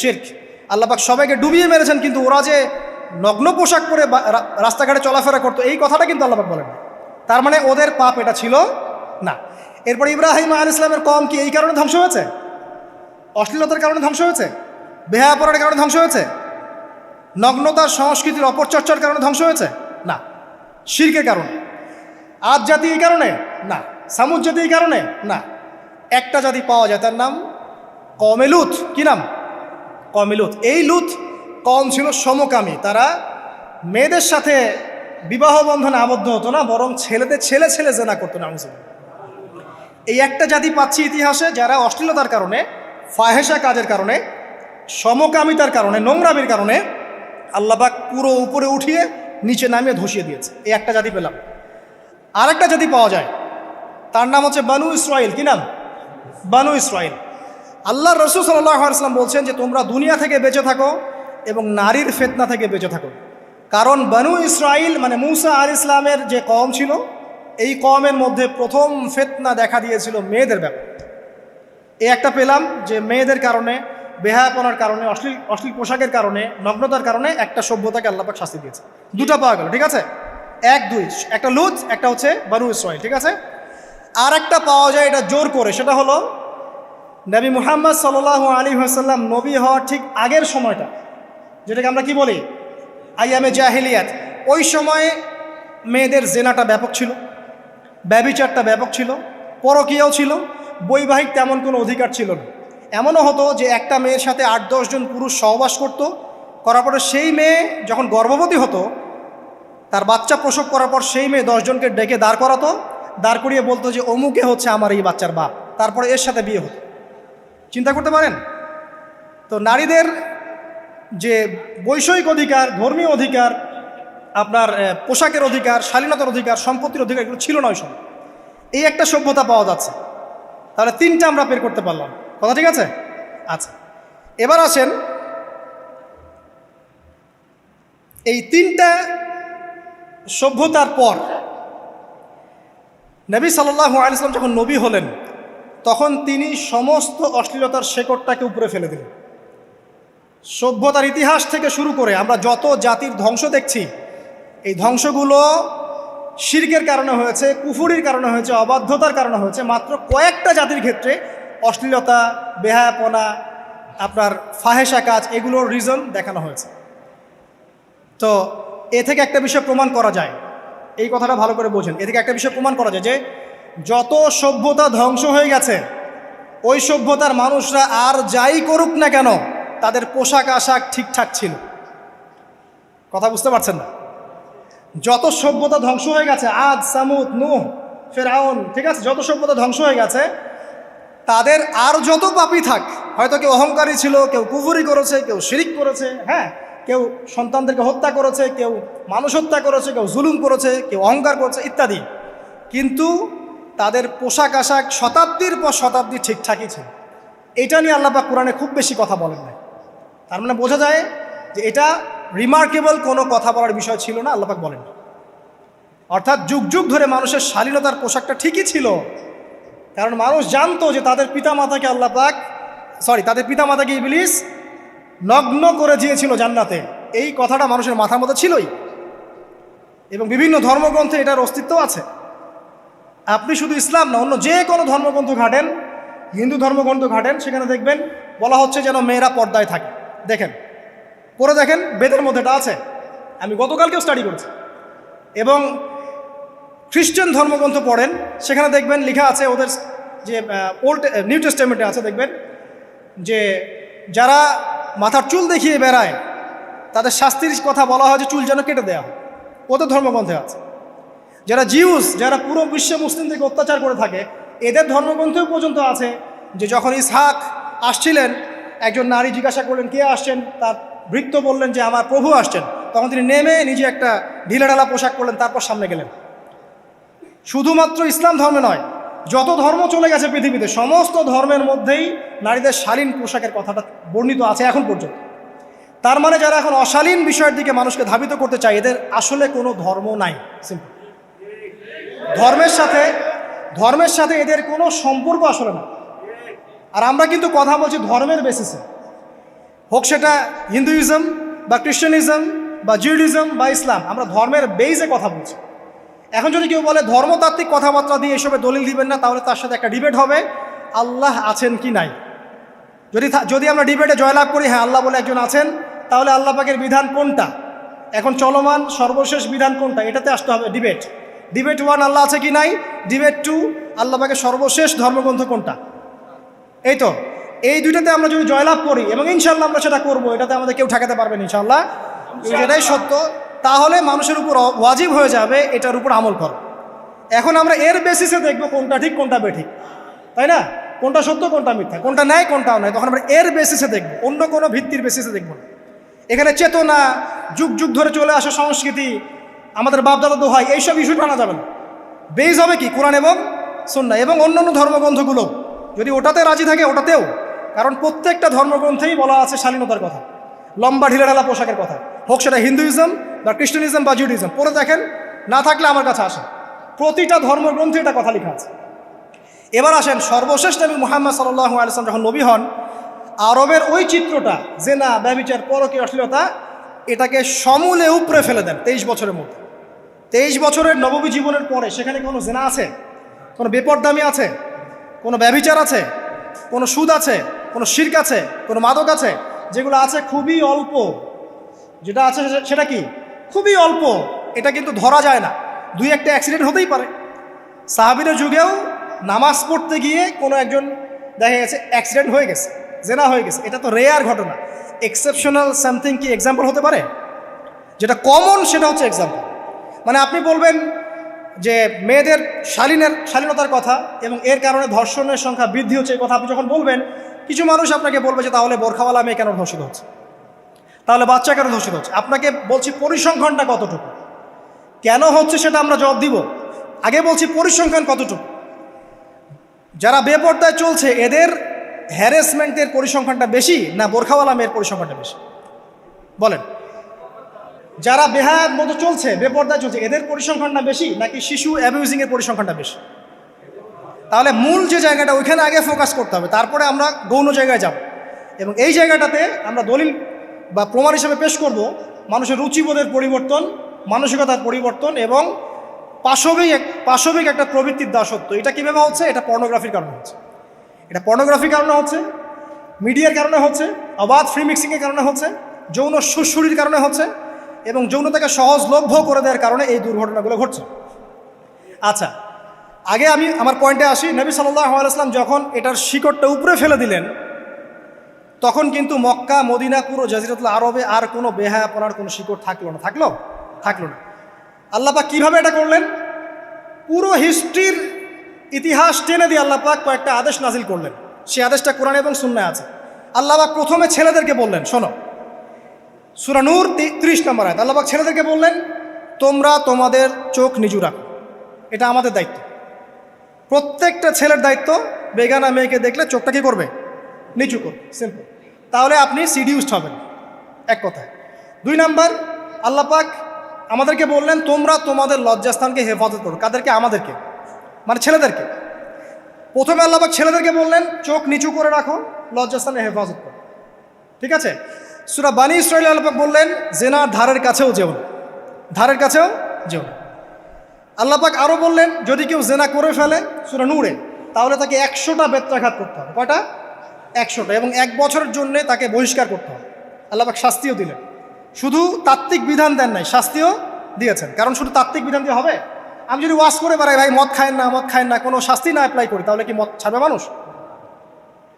শিরক। আল্লাহ পাক সবাইকে ডুবিয়ে মেরেছেন, কিন্তু ওরা যে নগ্ন পোশাক পরে রাস্তাঘাটে চলাফেরা করতো এই কথাটা কিন্তু আল্লাহ পাক বলেন। তার মানে ওদের পাপ এটা ছিল না। এরপর ইব্রাহিম আলাইহিস সালামের কওম কি এই কারণে ধ্বংস হয়েছে? অশ্লীলতার কারণে ধ্বংস হয়েছে? বেহায়াপনার কারণে ধ্বংস হয়েছে? নগ্নতার সংস্কৃতির অপচর্চার কারণে ধ্বংস হয়েছে? না, শিরকের কারণে। আদ জাতি এই কারণে? না। সামুদ জাতি এই কারণে? না। একটা জাতি পাওয়া যায়, তার নাম কওমে লূত। কি নাম? কওমে লূত। এই লূত কওম ছিল সমকামী। তারা মেয়েদের সাথে বিবাহ বন্ধনে আবদ্ধ হতো না, বরং ছেলেদের ছেলে ছেলে জেনা করতো না। এই একটা জাতি পাচ্ছি ইতিহাসে যারা অশ্লীলতার কারণে, ফাহেসা কাজের কারণে, সমকামিতার কারণে, নোংরামির কারণে আল্লাহ পাক পুরো উপরে উঠিয়ে নিচে নামিয়ে ধসিয়ে দিয়েছে। এই একটা জাতি পেলাম। আর একটা জাতি পাওয়া যায়, তার নাম হচ্ছে বানু ইসরাইল। কি নাম? বানু ইসরাইল। আল্লাহ রাসূল সাল্লাল্লাহু আলাইহি ওয়াসাল্লাম বলছেন যে তোমরা দুনিয়া থেকে বেঁচে থাকো এবং নারীর ফিতনা থেকে বেঁচে থাকো। কারণ বানু ইসরাইল মানে মূসা আলাইহিস সালামের যে কওম ছিল, এই কওমের মধ্যে প্রথম ফিতনা দেখা দিয়েছিল মেয়েদের ব্যাপারে। এই একটা পেলাম যে মেয়েদের কারণে, বেহায়াপনার কারণে, অশ্লীল পোশাকের কারণে, নগ্নতার কারণে একটা সভ্যতাকে আল্লাহ পাক শাস্তি দিয়েছে। 2টা পাওয়া গেল, ঠিক আছে? 1, 2, একটা লূত, একটা হচ্ছে বানু ইসরাইল, ঠিক আছে? আর একটা পাওয়া যায় এটা জোর করে, সেটা হলো নবী মুহাম্মদ সাল্লাল্লাহু আলাইহি ওয়াসাল্লাম নবী হওয়ার ঠিক আগের সময়টা, যেটাকে আমরা কি বলি আইয়ামে জাহিলিয়াত। ওই সময়ে মেয়েদের জেনাটা ব্যাপক ছিল, ব্যভিচারটা ব্যাপক ছিল, পরকীয়াও ছিল, বৈবাহিক তেমন কোনো অধিকার ছিল না। এমনও হতো যে একটা মেয়ের সাথে 8-10 জন পুরুষ সহবাস করতো, করার পরে সেই মেয়ে যখন গর্ভবতী হতো, তার বাচ্চা প্রসব করার পর সেই মেয়ে 10 জনকে ডেকে দাঁড় করাতো, দাঁড় করিয়ে বলতো যে অমুকে হচ্ছে আমার এই বাচ্চার বাপ, তারপরে এর সাথে বিয়ে হতো। চিন্তা করতে পারেন তো? নারীদের যে বৈষয়িক অধিকার, ধর্মীয় অধিকার, আপনার পোশাকের অধিকার, শালীনতার অধিকার, সম্পত্তির অধিকার, এগুলো ছিল না ওই সময়। এই একটা সভ্যতা পাওয়া যাচ্ছে। তাহলে 3টা আমরা বের করতে পারলাম, কথা ঠিক আছে? আচ্ছা, এবার আসেন এই 3টা সভ্যতার পর নবী সাল্লাল্লাহু আলাইহি ওয়াসাল্লাম যখন নবী হলেন, তখন তিনি সমস্ত অশ্লীলতার শেকড়টাকে উপরে ফেলে দিলেন। সভ্যতার ইতিহাস থেকে শুরু করে আমরা যত জাতির ধ্বংস দেখছি, এই ধ্বংসগুলো শিরকের কারণে হয়েছে, কুফরির কারণে হয়েছে, অবাধ্যতার কারণে হয়েছে। মাত্র কয়েকটা জাতির ক্ষেত্রে অশ্লীলতা, বেহায়াপনা, আপনার ফাহেসা কাজ, এগুলোর রিজন দেখানো হয়েছে। তো এ থেকে একটা বিষয় প্রমাণ করা যায়, এই কথাটা ভালো করে বোঝেন। এ থেকে একটা বিষয় প্রমাণ করা যায় যে যত সভ্যতা ধ্বংস হয়ে গেছে, ওই সভ্যতার মানুষরা আর যাই করুক না কেন, তাদের পোশাক আশাক ঠিকঠাক ছিল। কথা বুঝতে পারছেন না? যত সভ্যতা ধ্বংস হয়ে গেছে, আদ, সামুদ, নূহ, ফেরাউন, ঠিক আছে, যত সভ্যতা ধ্বংস হয়ে গেছে, তাদের আর যত পাপী থাক, হয়তো কেউ অহংকারী ছিল, কেউ কুফরি করেছে, কেউ শিরিক করেছে, হ্যাঁ, কেউ সন্তানদেরকে হত্যা করেছে, কেউ মানুষ হত্যা করেছে, কেউ জুলুম করেছে, কেউ অহংকার করেছে ইত্যাদি, কিন্তু তাদের পোশাক আশাক শতাব্দীর পর শতাব্দী ঠিকঠাকই ছিল। এটা নিয়ে আল্লাহ পাক কোরআনে খুব বেশি কথা বলেন না। তার মানে বোঝা যায় যে এটা রিমার্কেবল কোনো কথা বলার বিষয় ছিল না, আল্লাহ পাক বলেন। অর্থাৎ যুগ যুগ ধরে মানুষের শালীনতার পোশাকটা ঠিকই ছিল, কারণ মানুষ জানতো যে তাদের পিতামাতাকে আল্লাহ পাক তাদের পিতামাতাকে ইবলিস নগ্ন করে দিয়েছিল জান্নাতে। এই কথাটা মানুষের মাথার মধ্যে ছিলই, এবং বিভিন্ন ধর্মগ্রন্থে এটার অস্তিত্ব আছে। আপনি শুধু ইসলাম না, অন্য যে কোনো ধর্মগ্রন্থ ঘাটেন, হিন্দু ধর্মগ্রন্থ ঘাটেন, সেখানে দেখবেন বলা হচ্ছে যেন মেয়েরা পর্দায় থাকে। দেখেন, পরে দেখেন, বেদের মধ্যে এটা আছে, আমি গতকালকেও স্টাডি করেছি। এবং খ্রিস্টান ধর্মগ্রন্থ পড়েন, সেখানে দেখবেন লেখা আছে, ওদের যে নিউ টেস্টামেন্টে আছে, দেখবেন যে যারা মাথার চুল দেখিয়ে বেড়ায় তাদের শাস্তির কথা বলা হয় যে চুল যেন কেটে দেওয়া হয়, ওদের ধর্মগ্রন্থে আছে। যারা জিউস, যারা পুরো বিশ্বে মুসলিমদেরকে অত্যাচার করে থাকে, এদের ধর্মগ্রন্থেও পর্যন্ত আছে যে যখন ইসহাক আসছিলেন, একজন নারী জিজ্ঞাসা করলেন কে আসছেন, তার ভৃত্য বললেন যে আমার প্রভু আসছেন, তখন তিনি নেমে নিজে একটা ঢিলেঢালা পোশাক পরলেন, তারপর সামনে গেলেন। শুধুমাত্র ইসলাম ধর্মে নয়, যত ধর্ম চলে গেছে পৃথিবীতে, সমস্ত ধর্মের মধ্যেই নারীদের শালীন পোশাকের কথাটা বর্ণিত আছে এখন পর্যন্ত। তার মানে যারা এখন অশালীন বিষয়ের দিকে মানুষকে ধাবিত করতে চায়, এদের আসলে কোনো ধর্ম নাই। সিম্পল। ধর্মের সাথে এদের কোনো সম্পর্ক আসলে না। আর আমরা কিন্তু কথা বলছি ধর্মের বেসিসে, হোক সেটা হিন্দুইজম বা খ্রিস্টানিজম বা জিউডিজম বা ইসলাম, আমরা ধর্মের বেইজে কথা বলছি। এখন যদি কেউ বলে ধর্মতাত্ত্বিক কথাবার্তা দিয়ে এসবে দলিল দিবেন না, তাহলে তার সাথে একটা ডিবেট হবে আল্লাহ আছেন কি নাই। যদি আমরা ডিবেটে জয়লাভ করি হ্যাঁ আল্লাহ বলে একজন আছেন, তাহলে আল্লাহ পাকের বিধান কোনটা, এখন চলমান সর্বশেষ বিধান কোনটা, এটাতে আসতে হবে ডিবেট 1 আল্লাহ আছে কি নাই, ডিবেট 2 আল্লাহ পাকের সর্বশেষ ধর্মগ্রন্থ কোনটা। এই তো, এই দুইটাতে আমরা যদি জয়লাভ করি, এবং ইনশাল্লাহ আমরা সেটা করবো, এটাতে আমাদের কেউ ঠেকাতে পারবেন ইনশাল্লাহ, যেটাই সত্য, তাহলে মানুষের উপর ওয়াজিব হয়ে যাবে এটার উপর আমল করা। এখন আমরা এর বেসিসে দেখবো কোনটা ঠিক কোনটা বেঠিক, তাই না, কোনটা সত্য কোনটা মিথ্যা, কোনটা ন্যায় কোনটাও নয়, তখন আমরা এর বেসিসে দেখবো, অন্য কোনো ভিত্তির বেসিসে দেখবো না। এখানে চেতনা, যুগ যুগ ধরে চলে আসা সংস্কৃতি, আমাদের বাপদাদা দোহাই, এইসব ইস্যু আনা যাবে না। বেস হবে কি কোরআন এবং সুন্নাহ, এবং অন্যান্য ধর্মগ্রন্থগুলো যদি ওটাতে রাজি থাকে ওটাতেও, কারণ প্রত্যেকটা ধর্মগ্রন্থেই বলা আছে শালীনতার কথা, লম্বা ঢিলেঢালা পোশাকের কথা, হোক সেটা হিন্দুইজম বা খ্রিস্টানিজম বা জিউডিজম। পরে দেখেন, না থাকলে আমার কাছে আসেন, প্রতিটা ধর্মগ্রন্থে এটা কথা লেখা আছে। এবার আসেন, সর্বশেষ নবী মুহাম্মদ সাল্লাল্লাহু আলাইহি ওয়াসাল্লাম যখন নবী হন, আরবের ওই চিত্রটা, জেনা, ব্যভিচার, পরকীয়া, অশ্লীলতা, এটাকে সমূলে উপড়ে ফেলে দেন 23 বছরের মধ্যে। 23 বছরের নববী জীবনের পরে সেখানে কোনো জেনা আছে, কোনো বেপরদামি আছে, কোনো ব্যভিচার আছে, কোনো সুদ আছে, কোনো শিরক আছে, কোনো মাদক আছে, যেগুলো আছে খুবই অল্প, যেটা আছে সেটা কি খুবই অল্প, এটা কিন্তু ধরা যায় না, 2-1টা অ্যাক্সিডেন্ট হতেই পারে। সাহাবীদের যুগেও নামাজ পড়তে গিয়ে কোনো একজন দেখা গেছে অ্যাক্সিডেন্ট হয়ে গেছে, জেনা হয়ে গেছে, এটা তো রেয়ার ঘটনা। এক্সেপশনাল সামথিং কি এক্সাম্পল হতে পারে? যেটা কমন সেটা হচ্ছে এক্সাম্পল। মানে আপনি বলবেন যে মেয়েদের শালীনতার কথা এবং এর কারণে ধর্ষণের সংখ্যা বৃদ্ধি হচ্ছে, এই কথা আপনি যখন বলবেন, কিছু মানুষ আপনাকে বলবে যে তাহলে বোরখাওয়ালা মেয়ে কেন ধর্ষিত হচ্ছে, তাহলে বাচ্চা কেন ধর্ষিত হচ্ছে। আপনাকে বলছি পরিসংখ্যানটা কতটুকু, কেন হচ্ছে সেটা আমরা জবাব দিব, আগে বলছি পরিসংখ্যান কতটুকু। যারা বেপর্দায় চলছে এদের হ্যারাসমেন্টের পরিসংখ্যানটা বেশি না বোরখাওয়ালা মেয়ের পরিসংখ্যানটা বেশি? বলেন। যারা বেহায়ার মতো চলছে, বেপর্দায় চলছে, এদের পরিসংখ্যানটা বেশি নাকি শিশু অ্যাবিউজিংয়ের পরিসংখ্যানটা বেশি? তাহলে মূল যে জায়গাটা, ওইখানে আগে ফোকাস করতে হবে, তারপরে আমরা গৌণ জায়গায় যাব। এবং এই জায়গাটাতে আমরা দলিল বা প্রমাণ হিসেবে পেশ করব মানুষের রুচিবোধের পরিবর্তন, মানসিকতার পরিবর্তন এবং পাশবিক একটা প্রবৃত্তির দাসত্ব। এটা কীভাবে হচ্ছে? এটা পর্নোগ্রাফির কারণে হচ্ছে, এটা পর্নোগ্রাফির কারণে হচ্ছে, মিডিয়ার কারণে হচ্ছে, অবাধ ফ্রি মিক্সিংয়ের কারণে হচ্ছে, যৌন সুড়সুড়ির কারণে হচ্ছে, এবং যৌনতাকে সহজলভ্য করে দেওয়ার কারণে এই দুর্ঘটনাগুলো ঘটছে। আচ্ছা, আগে আমি আমার পয়েন্টে আসি। নবী সাল্লাল্লাহু আলাইহি ওয়াসাল্লাম যখন এটার শিকড়টা উপরে ফেলে দিলেন, তখন কিন্তু মক্কা, মদিনা, পুরো জাজিরাতুল আরবে আর কোনো বেহায়াপনার কোনো শিকড় থাকলো না। আল্লাহ পাক কীভাবে এটা করলেন? পুরো হিস্ট্রির ইতিহাস টেনে দিয়ে আল্লাহ পাক কয়েকটা আদেশ নাজিল করলেন। সেই আদেশটা কোরআন এবং সুন্নাহে আছে। আল্লাহ পাক প্রথমে ছেলেদেরকে বললেন, শোনো, সূরা নূর 30 নম্বর আয়াত, আল্লাহ পাক ছেলেদেরকে বললেন, তোমরা তোমাদের চোখ নিচু রাখো, এটা আমাদের দায়িত্ব। প্রত্যেকটা ছেলের দায়িত্ব বেগানা মেয়েকে দেখলে চোখটা কী করবে? নিচু করবে, সিম্পল। তাহলে আপনি সিডিউসড হবেন, এক কথায়। 2 নাম্বার, আল্লাহ পাক আমাদেরকে বললেন তোমরা তোমাদের লজ্জাস্থানকে হেফাজত করো। কাদেরকে? আমাদেরকে, মানে ছেলেদেরকে। প্রথমে আল্লাহ পাক ছেলেদেরকে বললেন চোখ নিচু করে রাখো, লজ্জাস্থানের হেফাজত করো। ঠিক আছে? সূরা বানী ইসরাঈল আল্লাহ পাক বললেন জেনার ধারের কাছেও যেও না, ধারের কাছেও যেও না। আল্লাহ পাক আরও বললেন যদি কেউ জেনা করে ফেলে সূরা নূরে, তাহলে তাকে 100টা বেত্রাঘাত করতে হবে। কয়টা? 100টা, এবং 1 বছরের জন্য তাকে বহিষ্কার করতে হবে। আল্লাহ পাক শাস্তিও দিলেন, শুধু তাত্ত্বিক বিধান দেন নাই, শাস্তিও দিয়েছেন। কারণ শুধু তাত্ত্বিক বিধান দিয়ে হবে? আমি যদি ওয়াজ করে বেড়াই ভাই মদ খায় না, মদ খায় না, কোনো শাস্তি না অ্যাপ্লাই করি, তাহলে কি মদ ছাড়বে মানুষ?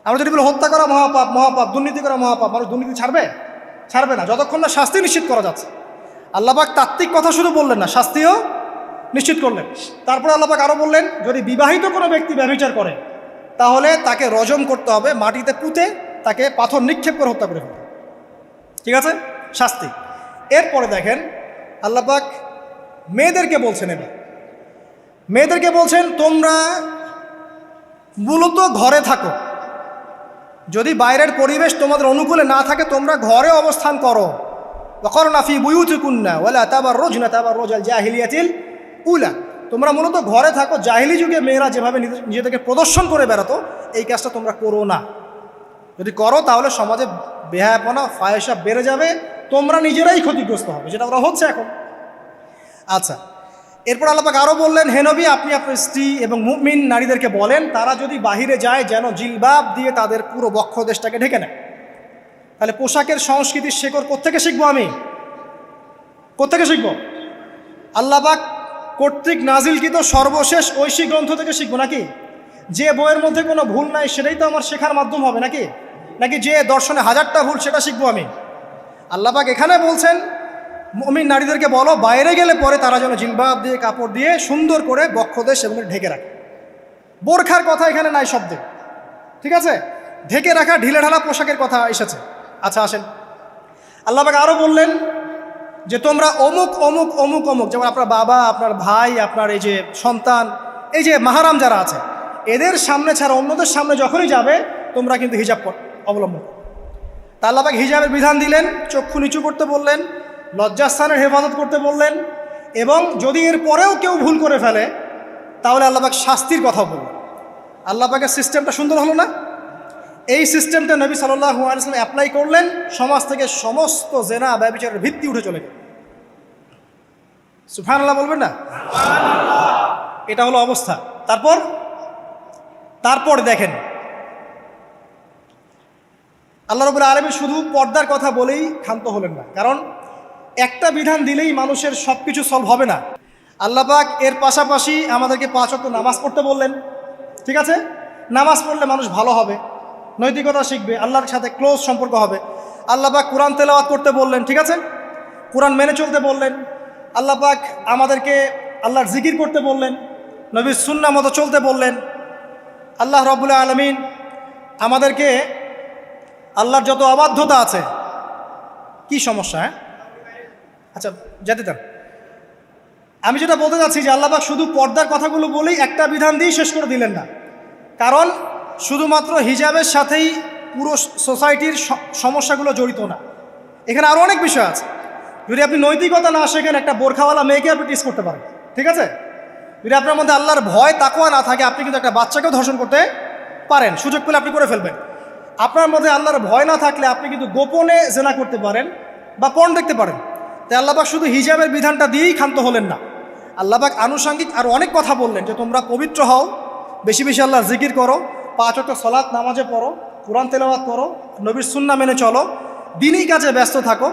আমরা যদি বলি হত্যা করা মহাপাপ, মহাপাপ, দুর্নীতি করা মহাপাপ, মানুষ দুর্নীতি ছাড়বে? ছাড়বে না, যতক্ষণ না শাস্তি নিশ্চিত করা যাচ্ছে। আল্লাহ পাক তাত্ত্বিক কথা শুধু বললেন না, শাস্তিও নিশ্চিত করলেন। তারপরে আল্লাহ পাক আরও বললেন যদি বিবাহিত কোনো ব্যক্তি ব্যভিচার করে তাহলে তাকে রজম করতে হবে, মাটিতে পুঁতে তাকে পাথর নিক্ষেপ করে হত্যা করে ফেলতে। ঠিক আছে? শাস্তি। এরপরে দেখেন আল্লাহ পাক মেয়েদেরকে বলছেন, এবার মেয়েদেরকে বলছেন তোমরা মূলত ঘরে থাকো, যদি বাইরের পরিবেশ তোমাদের অনুকূলে না থাকে তোমরা ঘরে অবস্থান করো। ওয়াকরনা ফি বুয়ুতিকুন্না ওয়ালা তাবাররুজনা তাবাররুজাল জাহিলিয়াতিল উলা, তোমরা মূলত ঘরে থাকো। জাহিলি যুগে মেয়েরা যেভাবে নিজেদেরকে প্রদর্শন করে বেড়াতো এই কাজটা তোমরা করো না। যদি করো তাহলে সমাজে বেহায়াপনা, ফায়সা বেড়ে যাবে, তোমরা নিজেরাই ক্ষতিগ্রস্ত হবে, যেটা ওরা হচ্ছে এখন। আচ্ছা, এরপর আল্লাহ পাক আরও বললেন হে নবী আপনি আপনার স্ত্রী এবং মুমিন নারীদেরকে বলেন তারা যদি বাহিরে যায় যেন জিলবাব দিয়ে তাদের পুরো বক্ষদেশটাকে ঢেকে নেয়। তাহলে পোশাকের সংস্কৃতির শেকড় কোত্থেকে শিখবো? আমি কোত্থেকে শিখবো? আল্লাহ পাক কর্তৃক নাজিলকৃত সর্বশেষ ঐশী গ্রন্থ থেকে শিখবো নাকি? যে বইয়ের মধ্যে কোনো ভুল নাই সেটাই তো আমার শেখার মাধ্যম হবে নাকি? নাকি যে দর্শনে 1000টা ভুল সেটা শিখবো আমি? আল্লাহ পাক এখানে বলছেন মুমিন নারীদেরকে বলো বাইরে গেলে পরে তারা যেন জিলবাব দিয়ে, কাপড় দিয়ে সুন্দর করে বক্ষদেশ এবং ঢেকে রাখে। বোরখার কথা এখানে নাই শব্দে। ঠিক আছে? ঢেকে রাখা ঢিলে ঢালা পোশাকের কথা এসেছে। আচ্ছা আসেন, আল্লাহ পাক আরও বললেন যে তোমরা অমুক অমুক অমুক অমুক, যেমন আপনার বাবা, আপনার ভাই, আপনার এই যে সন্তান, এই যে মাহারাম যারা আছে এদের সামনে ছাড়া অন্যদের সামনে যখনই যাবে তোমরা কিন্তু হিজাব অবলম্বন। তা আল্লাহ পাক হিজাবের বিধান দিলেন, চক্ষু নিচু করতে বললেন, লজ্জাস্থানের হেফাজত করতে বললেন, এবং যদি এর পরেও কেউ ভুল করে ফেলে তাহলে আল্লাহ পাক শাস্তির কথা বললেন। আল্লাহ পাকের সিস্টেমটা সুন্দর হলো না? এই সিস্টেমটা নবী সাল্লাল্লাহু আলাইহি ওয়াসাল্লাম অ্যাপ্লাই করলেন, সমাজ থেকে সমস্ত জেনা ব্যভিচারের ভিত্তি উঠে চলে গেল। সুবহানাল্লাহ বলবেন না? এটা হলো অবস্থা। তারপর দেখেন আল্লাহ রাব্বুল আলামিন শুধু পর্দার কথা বলেই ক্ষান্ত হলেন না, কারণ একটা বিধান দিলেই মানুষের সব কিছু সলভ হবে না। আল্লাহ পাক এর পাশাপাশি আমাদেরকে 5 ওয়াক্ত নামাজ পড়তে বললেন। ঠিক আছে? নামাজ পড়লে মানুষ ভালো হবে, নৈতিকতা শিখবে, আল্লাহর সাথে ক্লোজ সম্পর্ক হবে। আল্লাহ পাক কোরআন তেলাওয়াত করতে বললেন। ঠিক আছে? কোরআন মেনে চলতে বললেন। আল্লাহ পাক আমাদেরকে আল্লাহর জিকির করতে বললেন, নবীর সুন্নাহ মতো চলতে বললেন। আল্লাহ রাব্বুল আলামিন আমাদেরকে আল্লাহর যত অবাধ্যতা আছে, কি সমস্যা? হ্যাঁ আচ্ছা যেতে দেন। আমি যেটা বলতে চাচ্ছি যে আল্লাহ পাক শুধু পর্দার কথাগুলো বলেই একটা বিধান দিয়ে শেষ করে দিলেন না, কারণ শুধুমাত্র হিজাবের সাথেই পুরো সোসাইটির সমস্যাগুলো জড়িত না, এখানে আরও অনেক বিষয় আছে। যদি আপনি নৈতিকতা না শেখেন একটা বোরখাওয়ালা মেয়েকে আপনি টিস করতে পারেন। ঠিক আছে? যদি আপনার মধ্যে আল্লাহর ভয় তাকওয়া না থাকে আপনি কিন্তু একটা বাচ্চাকেও ধর্ষণ করতে পারেন, সুযোগ পেলে আপনি করে ফেলবেন। আপনার মধ্যে আল্লাহর ভয় না থাকলে আপনি কিন্তু গোপনে জেনা করতে পারেন বা পর্ন দেখতে পারেন। তাই আল্লাহ পাক শুধু হিজাবের বিধানটা দিয়েই ক্ষান্ত হলেন না, আল্লাহ পাক আনুষঙ্গিক আরও অনেক কথা বললেন যে তোমরা পবিত্র হও, বেশি বেশি আল্লাহর জিকির করো, 5 ওয়াক্ত সালাত নামাজে পড়ো, কোরআন তেলাওয়াত করো, নবীর সুন্নাহ মেনে চলো, দিনই কাজে ব্যস্ত থাকো,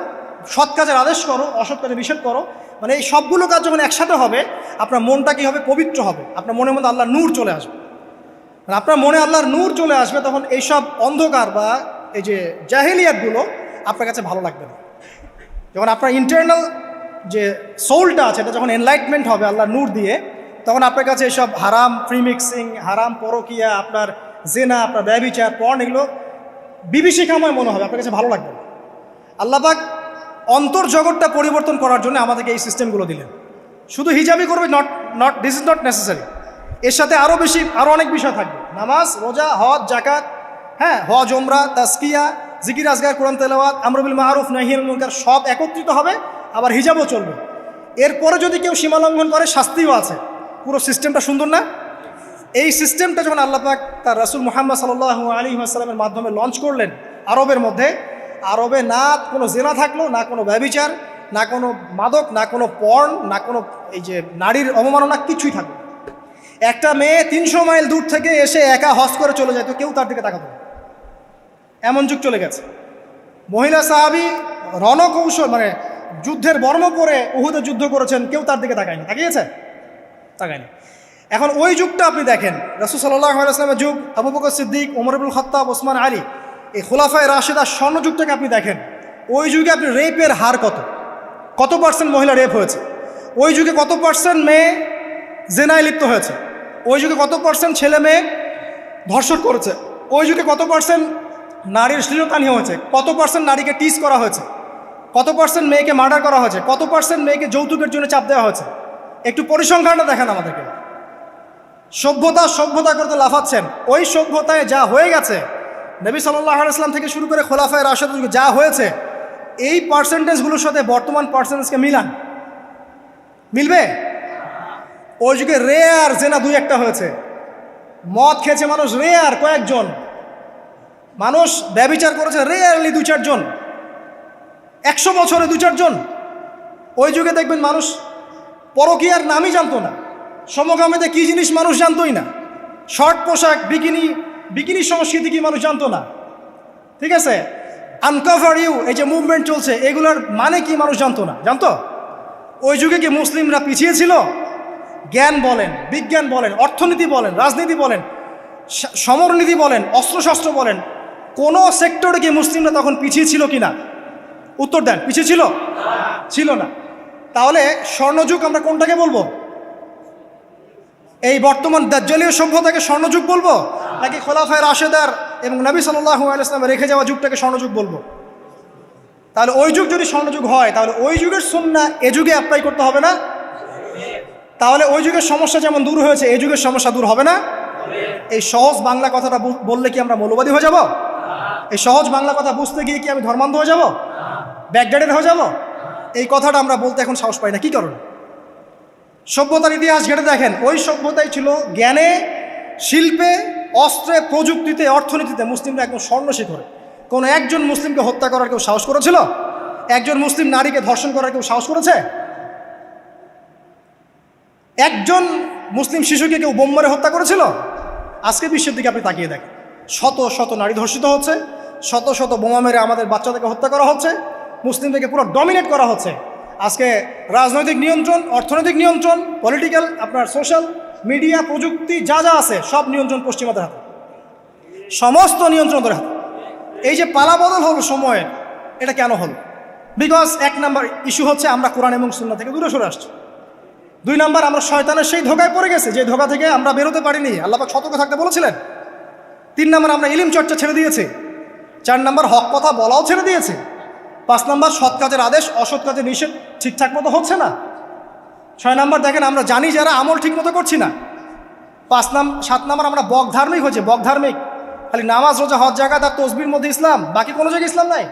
সৎ কাজের আদেশ করো, অসৎ কাজে নিষেধ করো। মানে এই সবগুলো কাজ যখন একসাথে হবে আপনার মনটা কী হবে? পবিত্র হবে, আপনার মনের মধ্যে আল্লাহর নূর চলে আসবে। আপনার মনে আল্লাহর নূর চলে আসবে, তখন এইসব অন্ধকার বা এই যে জাহেলিয়াতগুলো আপনার কাছে ভালো লাগবে না। যখন আপনার ইন্টারনাল যে সোলটা আছে এটা যখন এনলাইটমেন্ট হবে আল্লাহর নূর দিয়ে, তখন আপনার কাছে এইসব হারাম প্রিমিক্সিং, হারাম পরকিয়া, আপনার জেনা, আপনার ব্যভিচার, পর্ন এগুলো বিভীষিকাময় মনে হবে, আপনার কাছে ভালো লাগবে না। আল্লাহ পাক অন্তর্জগৎটা পরিবর্তন করার জন্য আমাদেরকে এই সিস্টেমগুলো দিলেন। শুধু হিজাবই করবে not this is not necessary, এর সাথে আরও অনেক বিষয় থাকবে, নামাজ, রোজা, হজ, জাকাত, হ্যাঁ হজ, ওমরা, তাজকিয়া, জিকির আজগার, কোরআন তেলাওয়াত, আমর বিল মারুফ নাহি আনিল মুনকার সব একত্রিত হবে, আবার হিজাবও চলবে। এরপরে যদি কেউ সীমা লঙ্ঘন করে শাস্তিও আছে। পুরো সিস্টেমটা সুন্দর না? এই সিস্টেমটা যখন আল্লাহ পাক তার রাসূল মুহাম্মদ সাল্লাল্লাহু আলাইহি ওয়াসাল্লামের মাধ্যমে লঞ্চ করলেন আরবের মধ্যে, আরবে না কোনো জেনা থাকলো, না কোনো ব্যভিচার, না কোনো মাদক, না কোনো পর্ন, না কোনো এই যে নারীর অবমাননা, কিছুই থাকলো। একটা মেয়ে 300 মাইল দূর থেকে এসে একা হজ করে চলে যায়, তো কেউ তার দিকে তাকাতো না। এমন যুগ চলে গেছে। মহিলা সাহাবী রণকৌশল মানে যুদ্ধের বর্ম পরে উহুদে যুদ্ধ করেছেন, কেউ তার দিকে তাকায়নি। তাকিয়েছে? তাকায়নি। এখন ওই যুগটা আপনি দেখেন, রাসূল সাল্লাল্লাহু আলাইহি ওয়াসাল্লামের যুগ, আবু বকর সিদ্দিক, ওমর ইবনুল খাত্তাব, ওসমান আলী, এই খোলাফায়ে রাশেদা স্বর্ণযুগটাকে আপনি দেখেন। ওই যুগে আপনি রেপের হার কত পার্সেন্ট মহিলা রেপ হয়েছে? ওই যুগে কত পার্সেন্ট মেয়ে জেনায় লিপ্ত হয়েছে? ওই যুগে কত পার্সেন্ট ছেলে মেয়ে ধর্ষণ করেছে? ওই যুগে কত পার্সেন্ট নারীর শ্লীলতাহানি হয়েছে? কত পার্সেন্ট নারীকে টিজ করা হয়েছে? কত পার্সেন্ট মেয়েকে মার্ডার করা হয়েছে? কত পার্সেন্ট মেয়েকে যৌতুকের জন্য চাপ দেওয়া হয়েছে? একটু পরিসংখ্যানটা দেখেন আমাদেরকে। সভ্যতা করতে লাফাচ্ছেন। ওই সভ্যতায় যা হয়ে গেছে, নবী সাল্লাল্লাহু আলাইহি ওয়াসাল্লাম থেকে শুরু করে খোলাফায়ে রাশেদের যুগে যা হয়েছে, এই পার্সেন্টেজগুলোর সাথে বর্তমান পার্সেন্টেজকে মিলবে? ওই যুগে রেয়ার জেনা 2-1টা হয়েছে। মদ খেয়েছে মানুষ রেয়ার কয়েকজন, মানুষ ব্যভিচার করেছে রেয়ারলি 2-4 জন, 100 বছরে 2-4 জন। ওই যুগে দেখবেন মানুষ পরকীয়ার নামই জানতো না, সমকামিতা কী জিনিস মানুষ জানতোই না, শর্ট পোশাক, বিকিনি সংস্কৃতি কি মানুষ জানতো না। ঠিক আছে, আনকভার ইউ, এই যে মুভমেন্ট চলছে, এগুলোর মানে কি মানুষ জানতো না। জানতো? ওই যুগে কি মুসলিমরা পিছিয়ে ছিল? জ্ঞান বলেন, বিজ্ঞান বলেন, অর্থনীতি বলেন, রাজনীতি বলেন, সমরনীতি বলেন, অস্ত্রশস্ত্র বলেন, কোনো সেক্টরে কি মুসলিমরা তখন পিছিয়ে ছিল কি না? উত্তর দেন, পিছিয়ে ছিল না। তাহলে স্বর্ণযুগ আমরা কোনটাকে বলবো? এই বর্তমান দাজ্জালীয় সভ্যতাকে স্বর্ণযুগ বলবো, নাকি খোলাফায়ে রাশেদার এবং নবী সাল্লাল্লাহু আলাইহি ওয়াসাল্লাম রেখে যাওয়া যুগটাকে স্বর্ণযুগ বলবো? তাহলে ওই যুগ যদি স্বর্ণযুগ হয়, তাহলে ওই যুগের সুন্নাহ এ যুগে অ্যাপ্লাই করতে হবে না? তাহলে ওই যুগের সমস্যা যেমন দূর হয়েছে, এই যুগের সমস্যা দূর হবে না? এই সহজ বাংলা কথাটা বললে কি আমরা মৌলবাদী হয়ে যাব? এই সহজ বাংলা কথা বুঝতে গিয়ে কি আমি ধর্মান্ধ হয়ে যাব, ব্যাকডেটেড হয়ে যাব? এই কথাটা আমরা বলতে এখন সাহস পাই না। কি কারণে? সভ্যতার ইতিহাস ঘেটে দেখেন, ওই সভ্যতাই ছিল জ্ঞানে, শিল্পে, অস্ত্রে, প্রযুক্তিতে, অর্থনীতিতে মুসলিমরা একদম স্বর্ণ শিখরে। কোনো একজন মুসলিমকে হত্যা করার কেউ সাহস করেছিল? একজন মুসলিম নারীকে ধর্ষণ করার কেউ সাহস করেছে? একজন মুসলিম শিশুকে কেউ বোম মেরে হত্যা করেছিল? আজকে বিশ্বের দিকে আপনি তাকিয়ে দেখেন, শত শত নারী ধর্ষিত হচ্ছে, শত শত বোমা মেরে আমাদের বাচ্চাদেরকে হত্যা করা হচ্ছে, মুসলিমদেরকে পুরো ডমিনেট করা হচ্ছে। আজকে রাজনৈতিক নিয়ন্ত্রণ, অর্থনৈতিক নিয়ন্ত্রণ, পলিটিক্যাল, আপনার সোশ্যাল মিডিয়া, প্রযুক্তি যা আছে সব নিয়ন্ত্রণ পশ্চিমাদের হাতে, সমস্ত নিয়ন্ত্রণ তাদের হাতে। এই যে পালাবদল হলো সময়ের, এটা কেন হলো? বিকজ 1 নাম্বার ইস্যু হচ্ছে আমরা কোরআন এবং সুন্নাহ থেকে দূরে সরে আসছি। 2 নাম্বার, আমরা শয়তানের সেই ধোকায় পড়ে গেছে, যে ধোকা থেকে আমরা বেরোতে পারিনি, আল্লাহ পাক সতর্ক থাকতে বলেছিলেন। 3 নাম্বার, আমরা ইলম চর্চা ছেড়ে দিয়েছি। 4 নাম্বার, হক কথা বলাও ছেড়ে দিয়েছে। 5 নাম্বার, সৎ কাজের আদেশ, অসৎ কাজের নিষেধ ঠিকঠাক মতো হচ্ছে না। 6 নাম্বার, দেখেন আমরা জানি যারা আমল ঠিক মতো করছি না। 7 নাম্বার, আমরা বকধার্মিক হয়েছে, বকধার্মিক, খালি নামাজ, রোজা, হজ, যাকাত আর তসবির মধ্যে ইসলাম, বাকি কোনো জায়গায় ইসলাম নাই,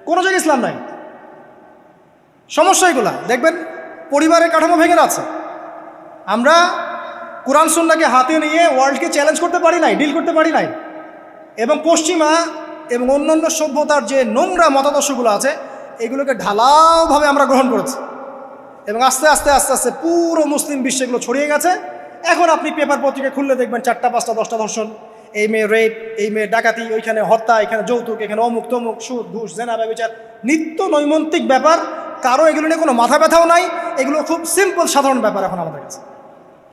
কোনো জায়গায় ইসলাম নাই। সমস্যা এগুলা দেখবেন পরিবারের কাঠামো ভেঙে যাচ্ছে। আমরা কোরআন সুন্নাহকে হাতে নিয়ে ওয়ার্ল্ডকে চ্যালেঞ্জ করতে পারি নাই, ডিল করতে পারি নাই, এবং পশ্চিমা এবং অন্যান্য সভ্যতার যে নোংরা মতাদর্শগুলো আছে এগুলোকে ঢালাওভাবে আমরা গ্রহণ করেছি, এবং আস্তে আস্তে আস্তে আস্তে পুরো মুসলিম বিশ্বে এগুলো ছড়িয়ে গেছে। এখন আপনি পেপার পত্রিকা খুললে দেখবেন 4টা 5টা 10টা ধর্ষণ, এই মেয়ে রেপ, এই মেয়ে ডাকাতি, ওইখানে হত্যা, এখানে যৌতুক, এখানে অমুক তমুক, সুদ, ঘুষ, জেনা, ব্যভিচার, নিত্য নৈমিত্তিক ব্যাপার। কারো এগুলো নিয়ে কোনো মাথা ব্যথাও নাই, এগুলো খুব সিম্পল সাধারণ ব্যাপার এখন আমাদের কাছে।